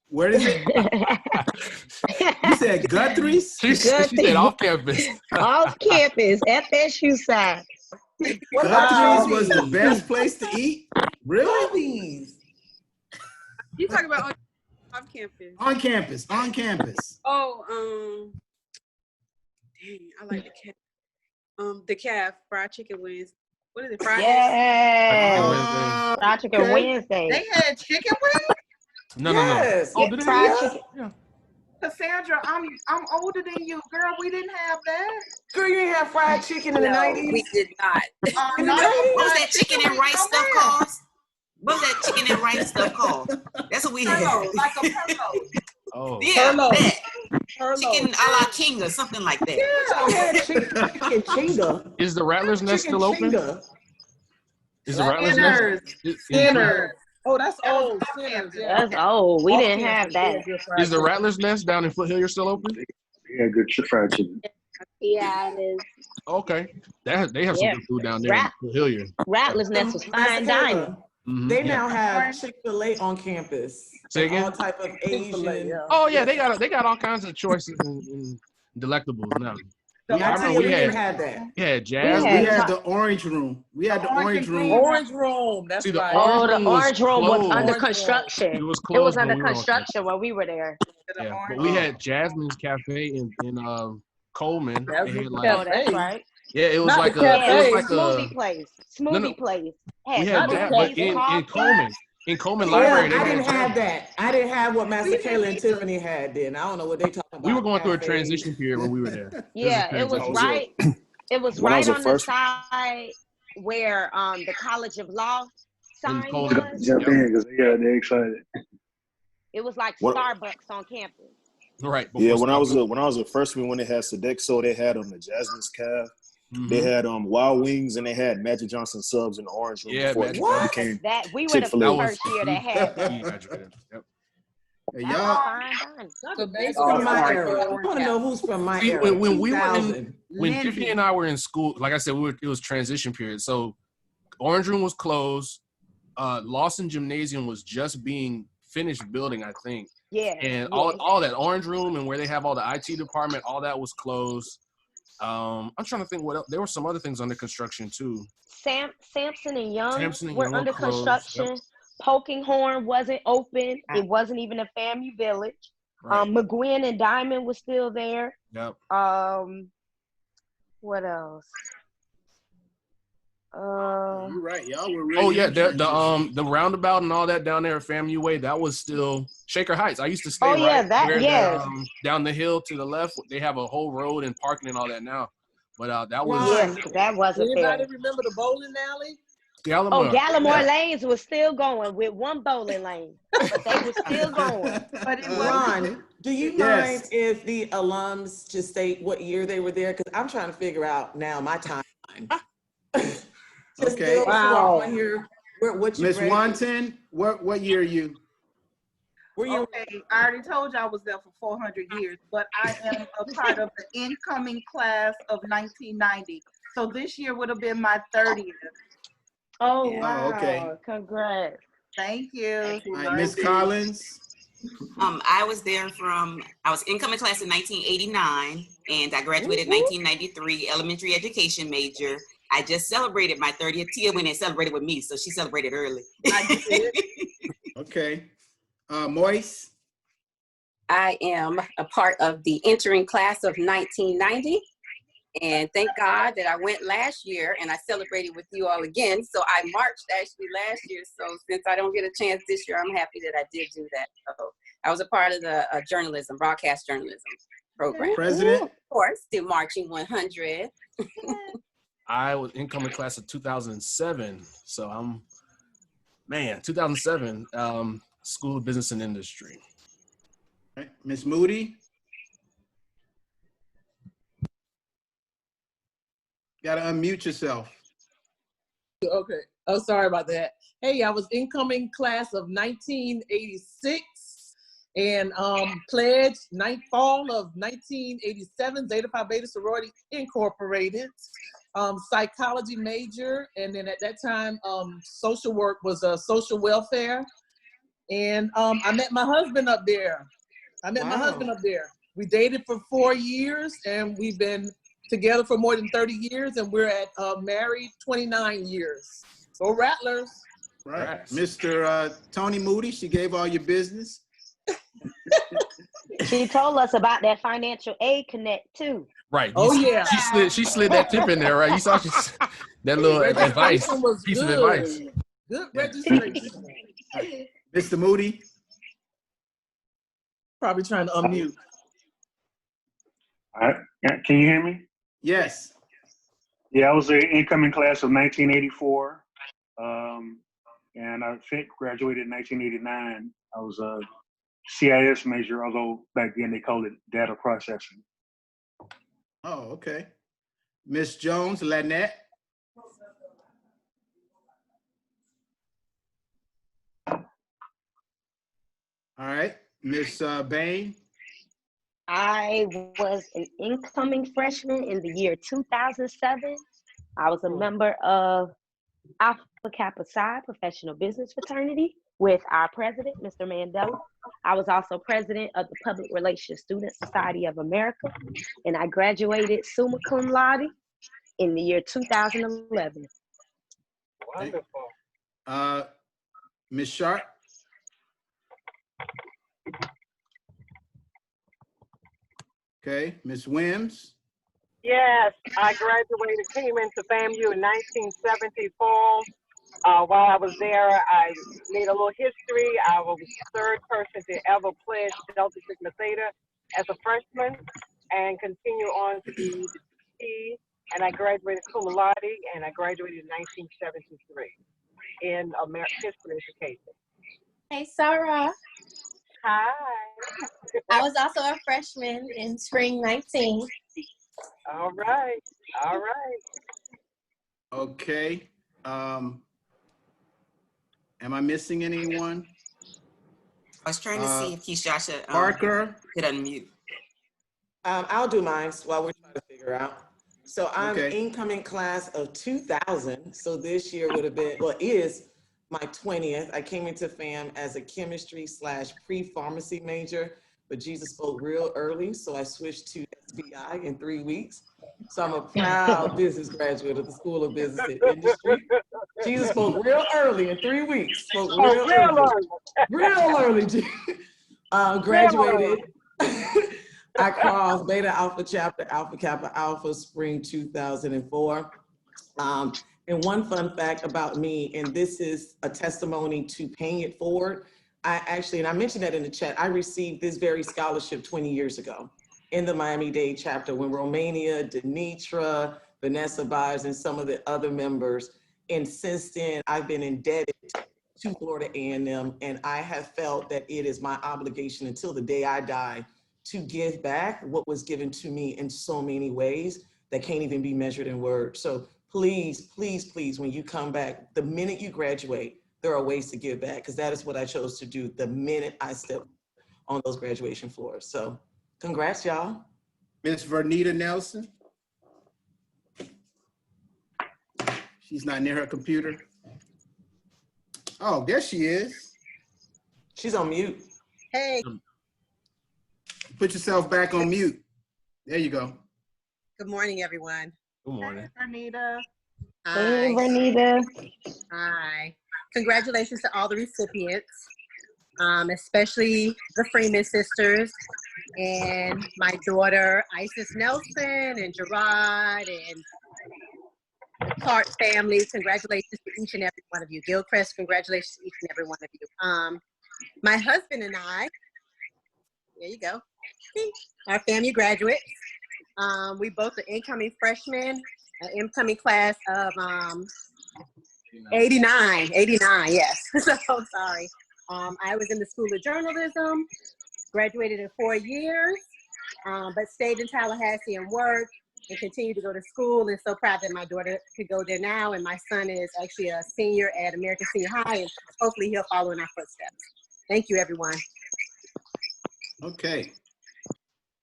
Where is it? You said Guthrie's? She said off campus. Off campus, FSU side. Guthrie's was the best place to eat? Really? You talking about off campus? On campus. Oh, dang, I like the calf fried chicken wings. What is it? Fried? Yes. Fried chicken Wednesday. They had chicken wings? No. Yes. Oh, did Fried they? chicken. Yeah. Cassandra, I'm older than you, girl. We didn't have that. Girl, you didn't have fried chicken in the 90s? We did not. No, What was that chicken and rice stuff called? What was that chicken and rice stuff called? That's what we had. Like a perlo. Oh. Yeah, Perlo. that. Perlo. Chicken a la king or something like that. Yeah, chicken chinga. Is the Rattlers Nest Chicken still open? chinga. Is the Rattlers Nest? Sinners. Oh, that's old. Sinners. Yeah. That's old. We Off didn't have campus, that. fried Is the chicken. Rattlers Nest down in Foothill still open? Yeah, good fried chicken. Yeah, it is. Okay. They have some Yeah. good food down there in Foothill. Rattlers Nest was fine dining. They now have Chick-fil-A on campus. Say again? All type of Asian. Oh yeah, they got all kinds of choices and delectables now. We had that. Yeah, jazz. We had the orange room. Orange room. That's See, the right. Oh, the orange room was closed. under construction. It was It closed was when under we were on construction when we were there. Yeah, but we had Jasmine's Cafe in Coleman. They had Oh, that's right. Yeah, it was Not like the a cafe. Smoothie place. Smoothie place. We had Had that, smoothie but place, in coffee. Coleman. In Coleman Yeah, Library, they I had didn't have jazz. that. I didn't have what Master Kayla and Tiffany had then. I don't know what they talking about. We were going through a Cafes. transition period when we were there. Yeah, it was right. It was When I right was a on the freshman- side where the College of Law sign Coleman. was. Jump in because they're excited. It was like What- Starbucks on campus. Right. Yeah, when I was a freshman, when they had Sodexo, they had the Jasmine's Caf. They had Wild Wings, and they had Magic Johnson subs in the orange room Yeah, before Magic it became That we were the Chick-fil-A. first year that had that. Yep. Hey, That was y'all, fine dining. The base From was my like era. I orange want to cap. know who's from my See, era. when we were 2000. when Tiffany and I were in school, like I said, it was transition period. So Orange Room was closed. Lawson Gymnasium was just being finished building, I think. Yeah. And all that Orange Room and where they have all the IT department, all that was closed. I'm trying to think what else. There were some other things under construction too. Sampson and Young Sampson and were Young were under closed. construction. Yep. Poking Horn wasn't open. It wasn't even a FAMU village. Right. McGuinn and Diamond was still there. Yep. What else? you're right. Y'all were really. Oh yeah, the roundabout and all that down there at FAMU Way, that was still Shaker Heights. I used to stay yeah, right that- where yes. down the hill to the left. They have a whole road and parking and all that now. But that was Yeah, that wasn't Anybody fair. remember the bowling alley? Gallimore. Oh, Gallimore Yeah. Lanes was still going with one bowling lane, but they were still going. But it wasn't. Ron, do you Yes. mind if the alums just state what year they were there? Because I'm trying to figure out now my timeline. Just Okay. wow. On here, what you Miss graduated. Wanton, what year are you? Were you? Okay, I already told you I was there for 400 years, but I am a part of the incoming class of 1990. So this year would have been my 30th. Oh, Yeah. wow. Oh, okay. Congrats. Thank you. All right, Miss Collins. I was incoming class in 1989, and I graduated in 1993, elementary education major. I just celebrated my 30th. Tia went and celebrated with me, so she celebrated early. I did. Okay. Moise. I am a part of the entering class of 1990. And thank God that I went last year and I celebrated with you all again. So I marched actually last year. So since I don't get a chance this year, I'm happy that I did do that. So I was a part of the journalism, broadcast journalism program. President. Of course, still marching 100. I was incoming class of 2007. So 2007, School of Business and Industry. Right. Miss Moody. Got to unmute yourself. Okay. Oh, sorry about that. Hey, I was incoming class of 1986 and pledged fall of 1987, Zeta Phi Beta Sorority Incorporated, psychology major, and then at that time, social work was social welfare. And I met my husband up there. We dated for 4 years, and we've been together for more than 30 years, and we're at married 29 years. So Rattlers. Right. Mr. Tony Moody, she gave all your business. She told us about that financial aid connect too. Right. Yeah. She slid that tip in there, right? You saw that little advice, piece of advice. Good registration. Mr. Moody. Probably trying to unmute. All right. Can you hear me? Yes. Yeah, I was an incoming class of 1984, and I graduated in 1989. I was a CIS major, although back then they called it data processing. Oh, okay. Miss Jones, Lynette. All right. Miss Bain. I was an incoming freshman in the year 2007. I was a member of Alpha Kappa Psi Professional Business Fraternity with our president, Mr. Mandela. I was also president of the Public Relations Student Society of America, and I graduated summa cum laude in the year 2011. Wonderful. Miss Sharp. Okay, Miss Wims. Yes, I came into FAMU in 1974. While I was there, I made a little history. I was the third person to ever pledge Delta Sigma Theta as a freshman and continue on to be the T. And I graduated cum laude, and I graduated in 1973 in history education. Hey, Sarah. Hi. I was also a freshman in spring 19. All right. All right. Okay. Am I missing anyone? I was trying to see if Keisha Parker could unmute. I'll do mine while we're trying to figure out. So I'm Okay. incoming class of 2000. So this year would have been, is my 20th. I came into FAM as a chemistry / pre-pharmacy major, but Jesus spoke real early. So I switched to SBI in 3 weeks. So I'm a proud business graduate of the School of Business and Industry. Jesus spoke real early in 3 weeks. Spoke real early. Real early. Graduated. I crossed Beta Alpha Chapter, Alpha Kappa Alpha, spring 2004. And one fun fact about me, and this is a testimony to paying it forward. And I mentioned that in the chat, I received this very scholarship 20 years ago. in the Miami-Dade chapter when Romania, Denitra, Vanessa Byers, and some of the other members. And since then, I've been indebted to Florida A&M, and I have felt that it is my obligation until the day I die to give back what was given to me in so many ways that can't even be measured in words. So please, please, please, when you come back, the minute you graduate, there are ways to give back, because that is what I chose to do the minute I stepped on those graduation floors. So congrats, y'all. Miss Vernita Nelson. She's not near her computer. Oh, there she is. She's on mute. Hey, Put yourself back on mute. There you go. good morning, everyone. Good morning. Anita. Hey, Hi. Vernita. Hi. Congratulations to all the recipients, especially the Freeman sisters and my daughter, Isis Nelson, and Gerard, and the Clark family. Congratulations to each and every one of you. Gilchrist, congratulations to each and every one of you. My husband and I, there you go, our FAMU graduates. We both are incoming freshmen, incoming class of 89, yes. So sorry. I was in the School of Journalism, graduated in 4 years, but stayed in Tallahassee and worked and continued to go to school, and so proud that my daughter could go there now, and my son is actually a senior at American Senior High, and hopefully he'll follow in our footsteps. Thank you, everyone. Okay.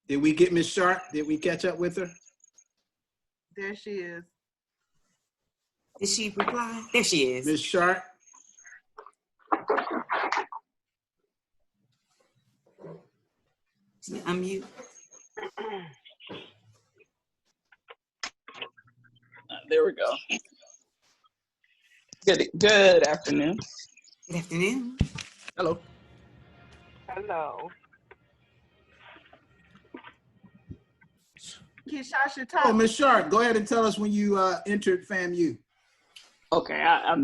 Did we get Miss Sharp? Did we catch up with her? There she is. Did she reply? There she is. Miss Sharp. Unmute. There we go. Good afternoon. Good afternoon. Hello. Hello. Kishasha, Oh, Miss Sharp, go ahead and tell us when you entered FAMU. Okay, I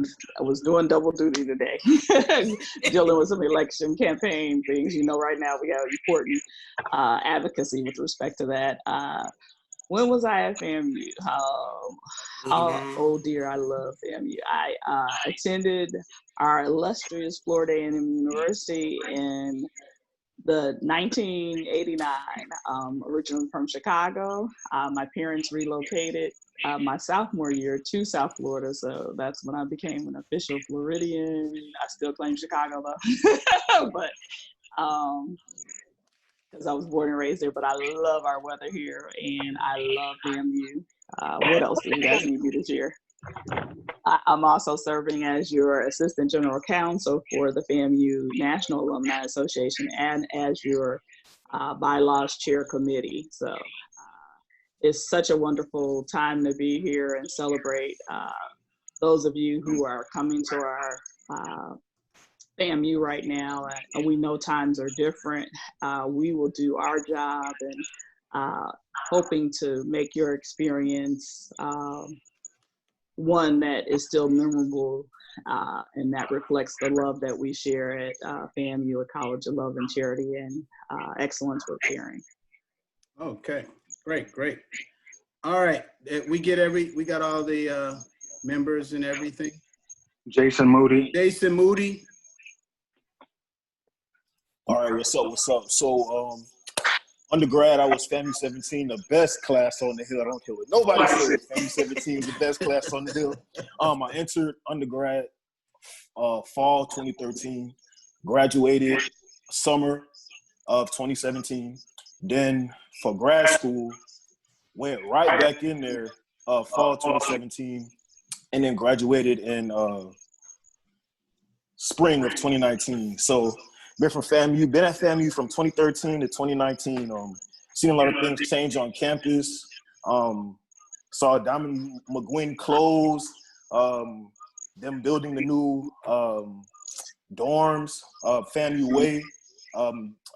was doing double duty today, dealing with some election campaign things. You know, right now we have important advocacy with respect to that. When was I at FAMU? Oh dear, I love FAMU. I attended our illustrious Florida A&M University in the 1989, originally from Chicago. My parents relocated my sophomore year to South Florida, so that's when I became an official Floridian. I still claim Chicago though, but because I was born and raised there, but I love our weather here, and I love FAMU. What else do you guys need me to share? I'm also serving as your Assistant General Counsel for the FAMU National Alumni Association and as your Bylaws Chair Committee. So it's such a wonderful time to be here and celebrate those of you who are coming to our FAMU right now. We know times are different. We will do our job and hoping to make your experience one that is still memorable and that reflects the love that we share at FAMU, a college of love and charity and excellence with caring. Okay, great. All right, we got all the members and everything. Jason Moody. Jason Moody. All right, what's up? So, undergrad, I was FAMU 17, the best class on the hill. I don't care what nobody says. FAMU 17 is the best class on the hill. I entered undergrad fall 2013, graduated summer of 2017. Then for grad school, went right back in there fall 2017, and then graduated in spring of 2019. So been at FAMU from 2013 to 2019. Seen a lot of things change on campus. Saw Diamond McGuinn close. Them building the new dorms, FAMU Way.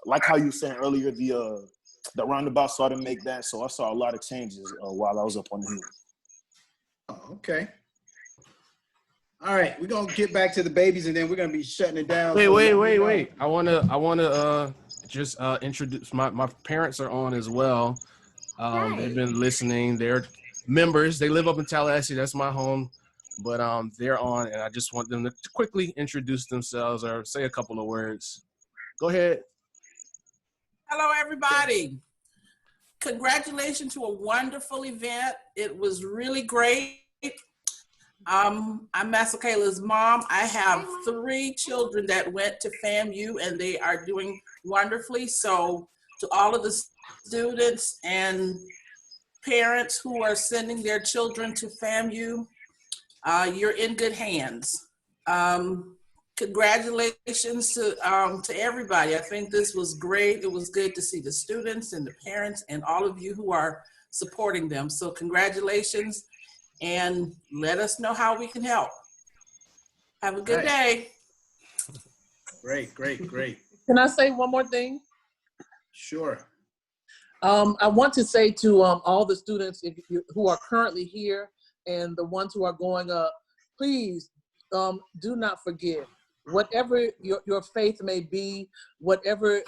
Like how you were saying earlier, the roundabout started to make that. So I saw a lot of changes while I was up on the hill. Oh, okay. All right, we're gonna get back to the babies and then we're gonna be shutting it down. Wait. I wanna just introduce my parents are on as well. They've been listening. They're members. They live up in Tallahassee. That's my home. But they're on, and I just want them to quickly introduce themselves or say a couple of words. Go ahead. Hello, everybody. Congratulations to a wonderful event. It was really great. I'm Masakela's mom. I have 3 children that went to FAMU, and they are doing wonderfully. So to all of the students and parents who are sending their children to FAMU, you're in good hands. Congratulations to everybody. I think this was great. It was good to see the students and the parents and all of you who are supporting them. So congratulations, and let us know how we can help. Have a good day. Great, great, great. Can I say one more thing? Sure. I want to say to all the students who are currently here and the ones who are going up, please do not forget, whatever your faith may be, whatever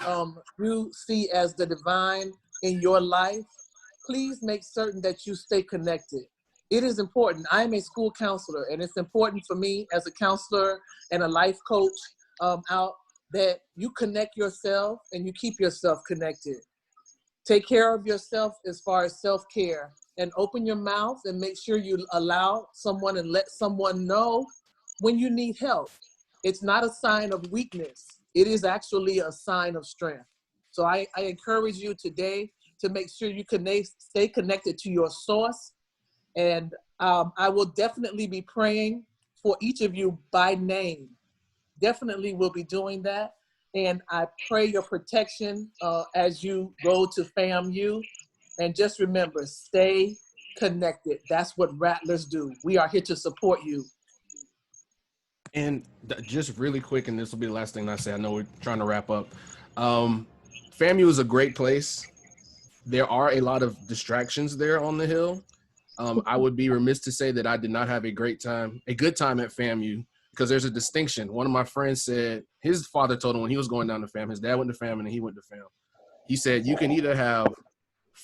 you see as the divine in your life, please make certain that you stay connected. It is important. I'm a school counselor, and it's important for me as a counselor and a life coach out that you connect yourself and you keep yourself connected. Take care of yourself as far as self-care, and open your mouth and make sure you allow someone and let someone know when you need help. It's not a sign of weakness. It is actually a sign of strength. So I encourage you today to make sure you stay connected to your source. And I will definitely be praying for each of you by name. Definitely will be doing that. And I pray your protection as you go to FAMU. And just remember, stay connected. That's what Rattlers do. We are here to support you. And just really quick, and this will be the last thing I say. I know we're trying to wrap up. FAMU is a great place. There are a lot of distractions there on the hill. I would be remiss to say that I did not have a good time at FAMU, because there's a distinction. One of my friends said his father told him when he was going down to FAM, his dad went to FAM and he went to FAM. He said you can either have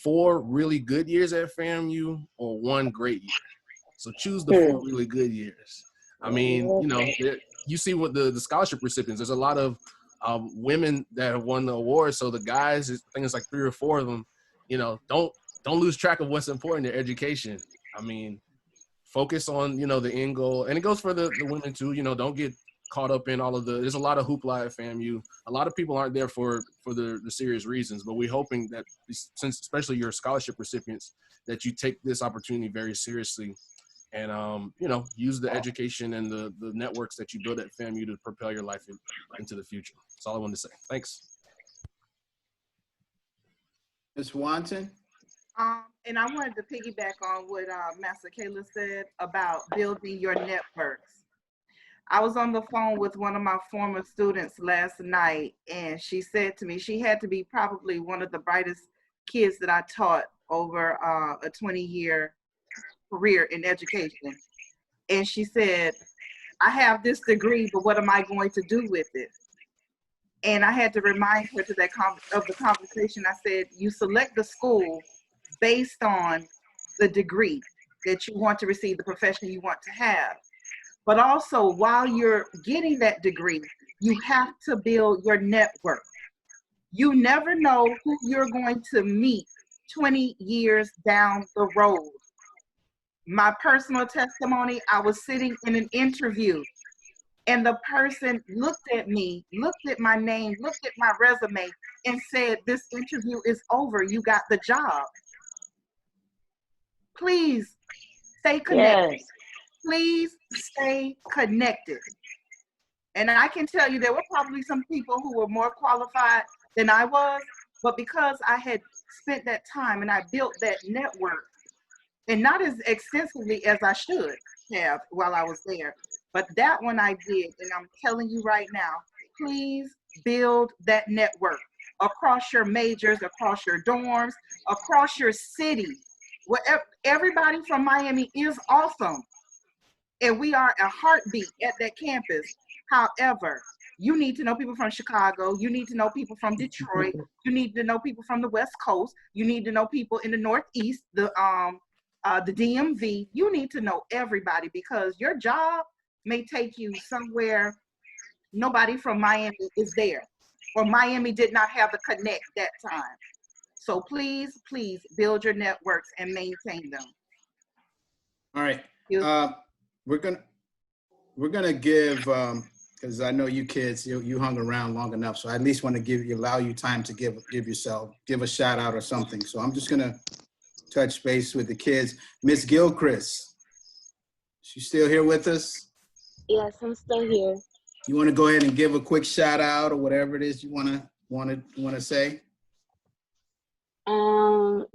4 really good years at FAMU or 1 great year. So choose the 4 really good years. I mean, you know, you see what the scholarship recipients, there's a lot of women that have won the award. So the guys, I think it's like 3 or 4 of them, you know, don't lose track of what's important, their education. I mean, focus on, you know, the end goal. And it goes for the women too, you know, don't get caught up in all of there's a lot of hoopla at FAMU. A lot of people aren't there for the serious reasons, but we're hoping that since, especially your scholarship recipients, that you take this opportunity very seriously and, you know, use the education and the networks that you build at FAMU to propel your life into the future. That's all I wanted to say. Thanks. Ms. Wanton? And I wanted to piggyback on what Master Kayla said about building your networks. I was on the phone with one of my former students last night, and she said to me she had to be probably one of the brightest kids that I taught over a 20-year career in education. And she said, I have this degree, but what am I going to do with it? And I had to remind her to of the conversation. I said, you select the school based on the degree that you want to receive, the profession you want to have. But also, while you're getting that degree, you have to build your network. You never know who you're going to meet 20 years down the road. My personal testimony, I was sitting in an interview, and the person looked at me, looked at my name, looked at my resume, and said, this interview is over, you got the job. Please stay connected. Yes. Please stay connected. And I can tell you there were probably some people who were more qualified than I was, but because I had spent that time and I built that network, and not as extensively as I should have while I was there, but that one I did. And I'm telling you right now, please build that network across your majors, across your dorms, across your city. Everybody from Miami is awesome, and we are a heartbeat at that campus. However, You need to know people from Chicago. You need to know people from Detroit. You need to know people from the West Coast. You need to know people in the Northeast, the DMV. You need to know everybody, because your job may take you somewhere nobody from Miami is there, or Miami did not have the connect that time. So please, please build your networks and maintain them. All right. We're gonna give, because I know you kids, you hung around long enough, so I at least want to allow you time to give a shout out or something. So I'm just gonna touch base with the kids. Miss Gilchrist, she's still here with us? Yes, I'm still here. You want to go ahead and give a quick shout out or whatever it is you want to say?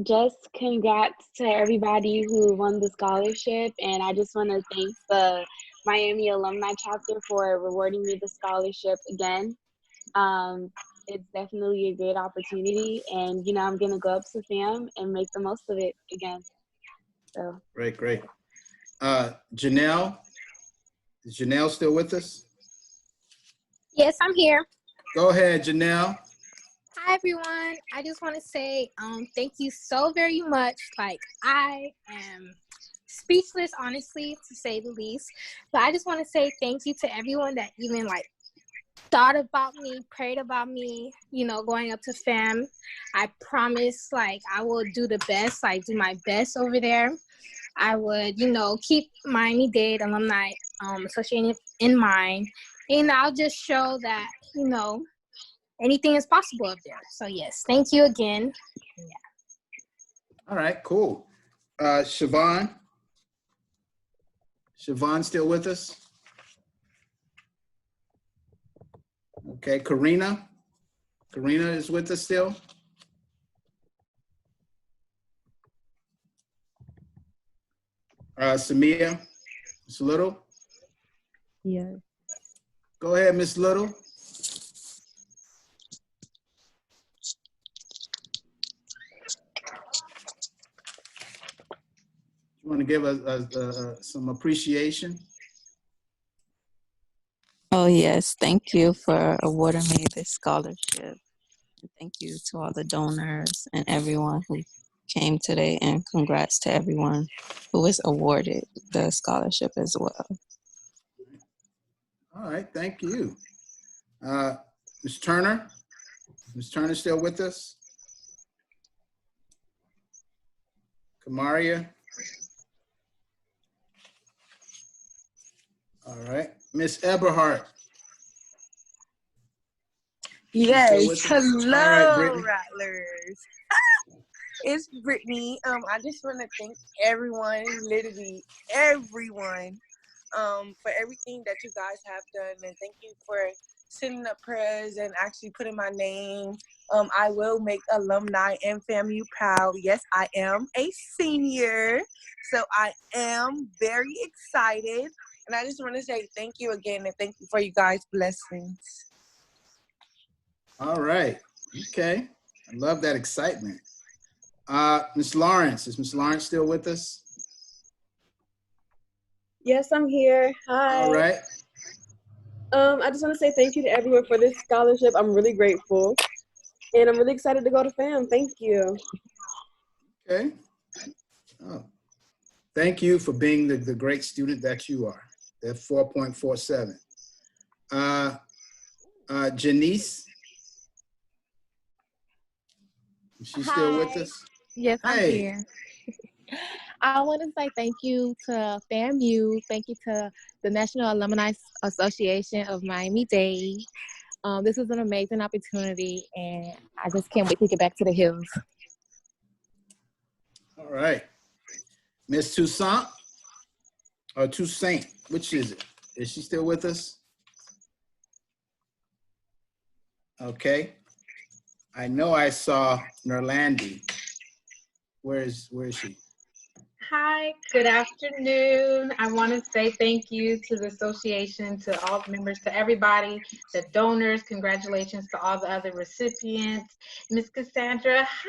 Just congrats to everybody who won the scholarship, and I just want to thank the Miami Alumni Chapter for rewarding me the scholarship again. It's definitely a great opportunity, and I'm gonna go up to FAM and make the most of it again. So Great. Janelle, is Janelle still with us? Yes, I'm here. Go ahead, Janelle. Hi, everyone. I just want to say thank you so very much. Like, I am speechless, honestly, to say the least. But I just want to say thank you to everyone that even, like, thought about me, prayed about me, going up to FAM. I promise, like, I will do the best, like, do my best over there. I would, keep Miami-Dade Alumni Association in mind. And I'll just show that, anything is possible up there. So yes, thank you again. Yeah. All right, cool. Siobhan still with us? Okay, Karina is with us still? Samia, Miss Little? Yes. Go ahead, Miss Little. You want to give us some appreciation? Oh, yes. Thank you for awarding me this scholarship. Thank you to all the donors and everyone who came today, and congrats to everyone who was awarded the scholarship as well. All right, thank you. Ms. Turner? Ms. Turner still with us? Kamaria? All right. Miss Eberhardt? Yes, hello, right, Rattlers. It's Brittany. I just want to thank everyone, literally everyone, for everything that you guys have done, and thank you for sending up prayers and actually putting my name. I will make alumni and FAMU proud. Yes, I am a senior, so I am very excited, and I just want to say thank you again, and thank you for you guys' blessings. All right. Okay. I love that excitement. Miss Lawrence, is Miss Lawrence still with us? Yes, I'm here. Hi. All right. I just want to say thank you to everyone for this scholarship. I'm really grateful. And I'm really excited to go to FAM. Thank you. Okay. Oh. Thank you for being the great student that you are. That 4.47. Janice? Is she still with us? Yes, I'm Hey. here. I want to say thank you to FAMU. Thank you to the National Alumni Association of Miami-Dade. This is an amazing opportunity, and I just can't wait to get back to the hills. All right. Miss Toussaint? Or Toussaint, which is it? Is she still with us? Okay. I know I saw Nerlandi. Where is she? Hi, good afternoon. I want to say thank you to the association, to all the members, to everybody, the donors. Congratulations to all the other recipients. Miss Cassandra, hi.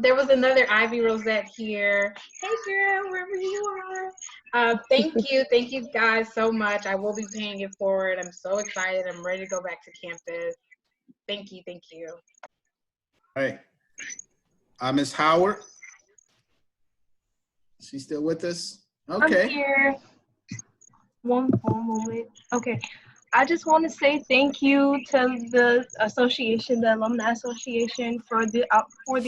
There was another Ivy Rosette here. Hey girl, wherever you are. Thank you guys so much. I will be paying it forward. I'm so excited. I'm ready to go back to campus. Thank you. All right. Ms. Howard. She's still with us? Okay. I'm here. One moment. Okay. I just want to say thank you to the association, the Alumni Association, for the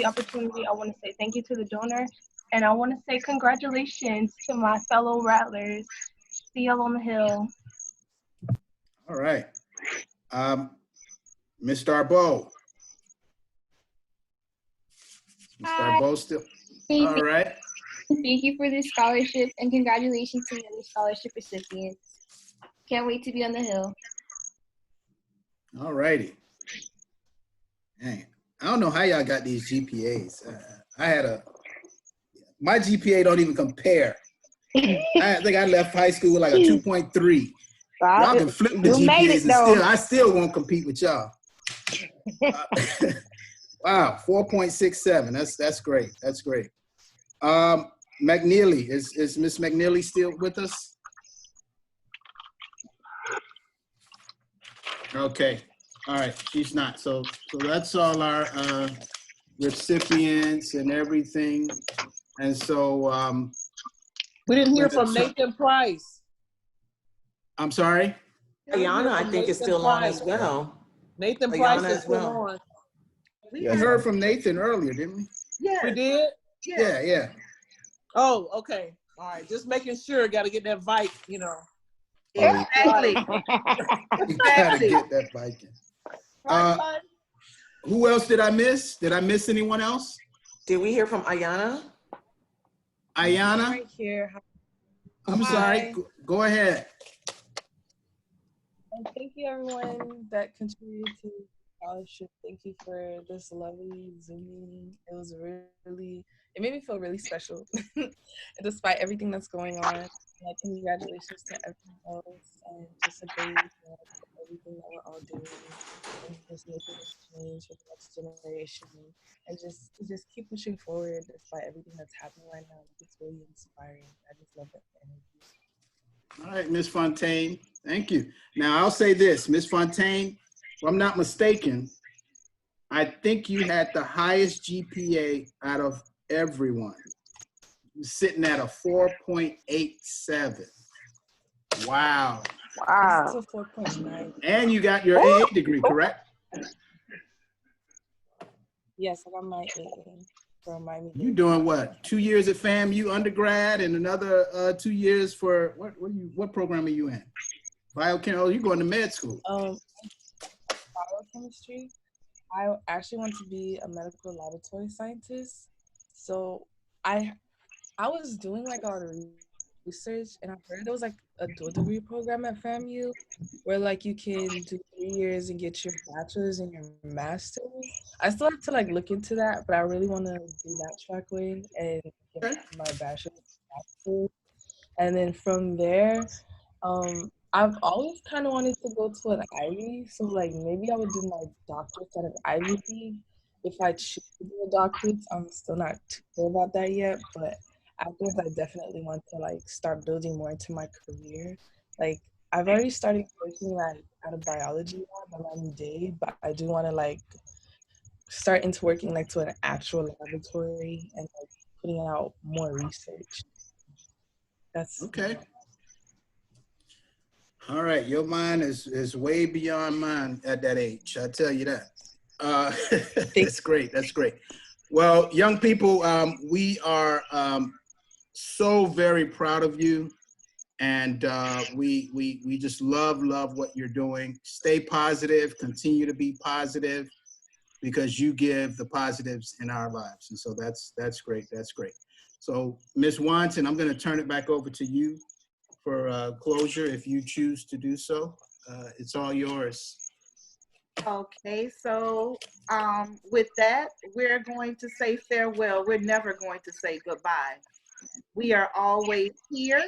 opportunity. I want to say thank you to the donor, and I want to say congratulations to my fellow Rattlers. See y'all on the hill. All right. Ms. Darbo. Ms. Darbo still. All right. Thank you for this scholarship and congratulations to the other scholarship recipients. Can't wait to be on the hill. All righty. Dang. I don't know how y'all got these GPAs. My GPA don't even compare. I think I left high school with like a 2.3. Y'all can flip the GPAs and I still won't compete with y'all. Wow, 4.67. That's great. That's great. McNeely, is Miss McNeely still with us? Okay. All right. She's not. So that's all our recipients and everything. And so we didn't hear from Nathan Price. I'm sorry? Ayana, I think, is still on as well. Nathan Price is still on. We heard from Nathan earlier, didn't we? Yeah. We did? Yeah. Oh, okay. All right. Just making sure. Got to get that bike, you know. Exactly. You gotta get that biking. Who else did I miss? Did I miss anyone else? Did we hear from Ayana? Ayana? Right here. I'm sorry. Go ahead. Thank you, everyone that contributed to the scholarship. Thank you for this lovely Zoom meeting. It was it made me feel really special, despite everything that's going on. Like, congratulations to everyone else, and just a great everything that we're all doing, and just making a change for the next generation, and just keep pushing forward despite everything that's happening right now. It's really inspiring. I just love that energy. All right, Ms. Fontaine, thank you. Now I'll say this, Ms. Fontaine, if I'm not mistaken, I think you had the highest GPA out of everyone. You're sitting at a 4.87. Wow. Wow. It's a 4.9. And you got your AA degree, correct? Yes, I got my AA from Miami. You doing what? 2 years at FAMU undergrad and another 2 years for what program are you in? Biochemistry. Oh, you're going to med school. Biochemistry. I actually want to be a medical laboratory scientist. So I was doing like a lot of research, and I heard there was like a dual degree program at FAMU where like you can do 3 years and get your bachelor's and your master's. I still have to like look into that, but I really want to do that trackway and get my bachelor's and master's. And then from there, I've always kind of wanted to go to an Ivy, so like maybe I would do my doctorate at an Ivy League if I choose to do a doctorate. I'm still not too sure about that yet, but afterwards I definitely want to like start building more into my career. Like I've already started working at a biology lab at Miami-Dade, but I do want to like start into working like to an actual laboratory and like putting out more research. That's okay. All right, your mind is way beyond mine at that age. I tell you that. That's great. That's great. Well, young people, we are so very proud of you, and we just love what you're doing. Stay positive. Continue to be positive, because you give the positives in our lives, and so that's great. That's great. So, Ms. Wanton, I'm going to turn it back over to you for closure if you choose to do so. It's all yours. Okay, so with that, we're going to say farewell. We're never going to say goodbye. We are always here.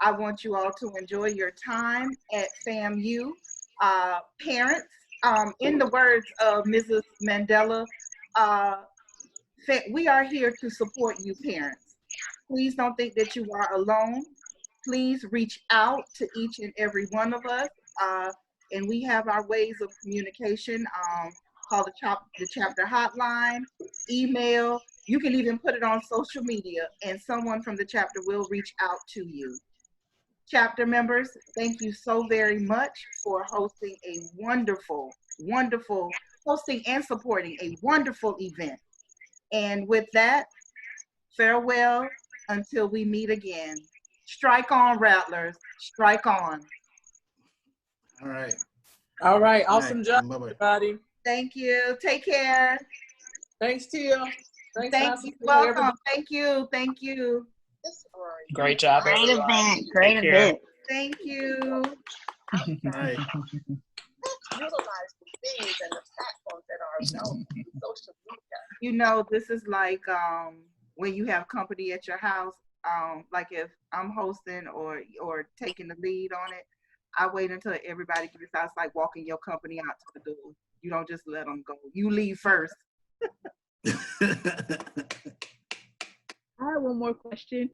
I want you all to enjoy your time at FAMU. Parents, in the words of Mrs. Mandela, we are here to support you parents. Please don't think that you are alone. Please reach out to each and every one of us. And we have our ways of communication. Call the chapter hotline, email. You can even put it on social media, and someone from the chapter will reach out to you. Chapter members, thank you so very much for hosting a wonderful, hosting and supporting a wonderful event. And with that, farewell until we meet again. Strike on, Rattlers. Strike on. All right. All right. All Awesome right. job, Bye-bye. everybody. Thank you. Take care. Thanks, Tia. Thanks, Thank you. Master. Welcome. Thank you. Thank you. Great job, Great everyone. event. Great Take care. event. Thank you. All right. Utilize the things and the platforms that are available on social media. You know, this is like when you have company at your house. Like if I'm hosting or taking the lead on it, I wait until everybody gets out. It's like walking your company out to the door. You don't just let them go. You leave first. I have one more question.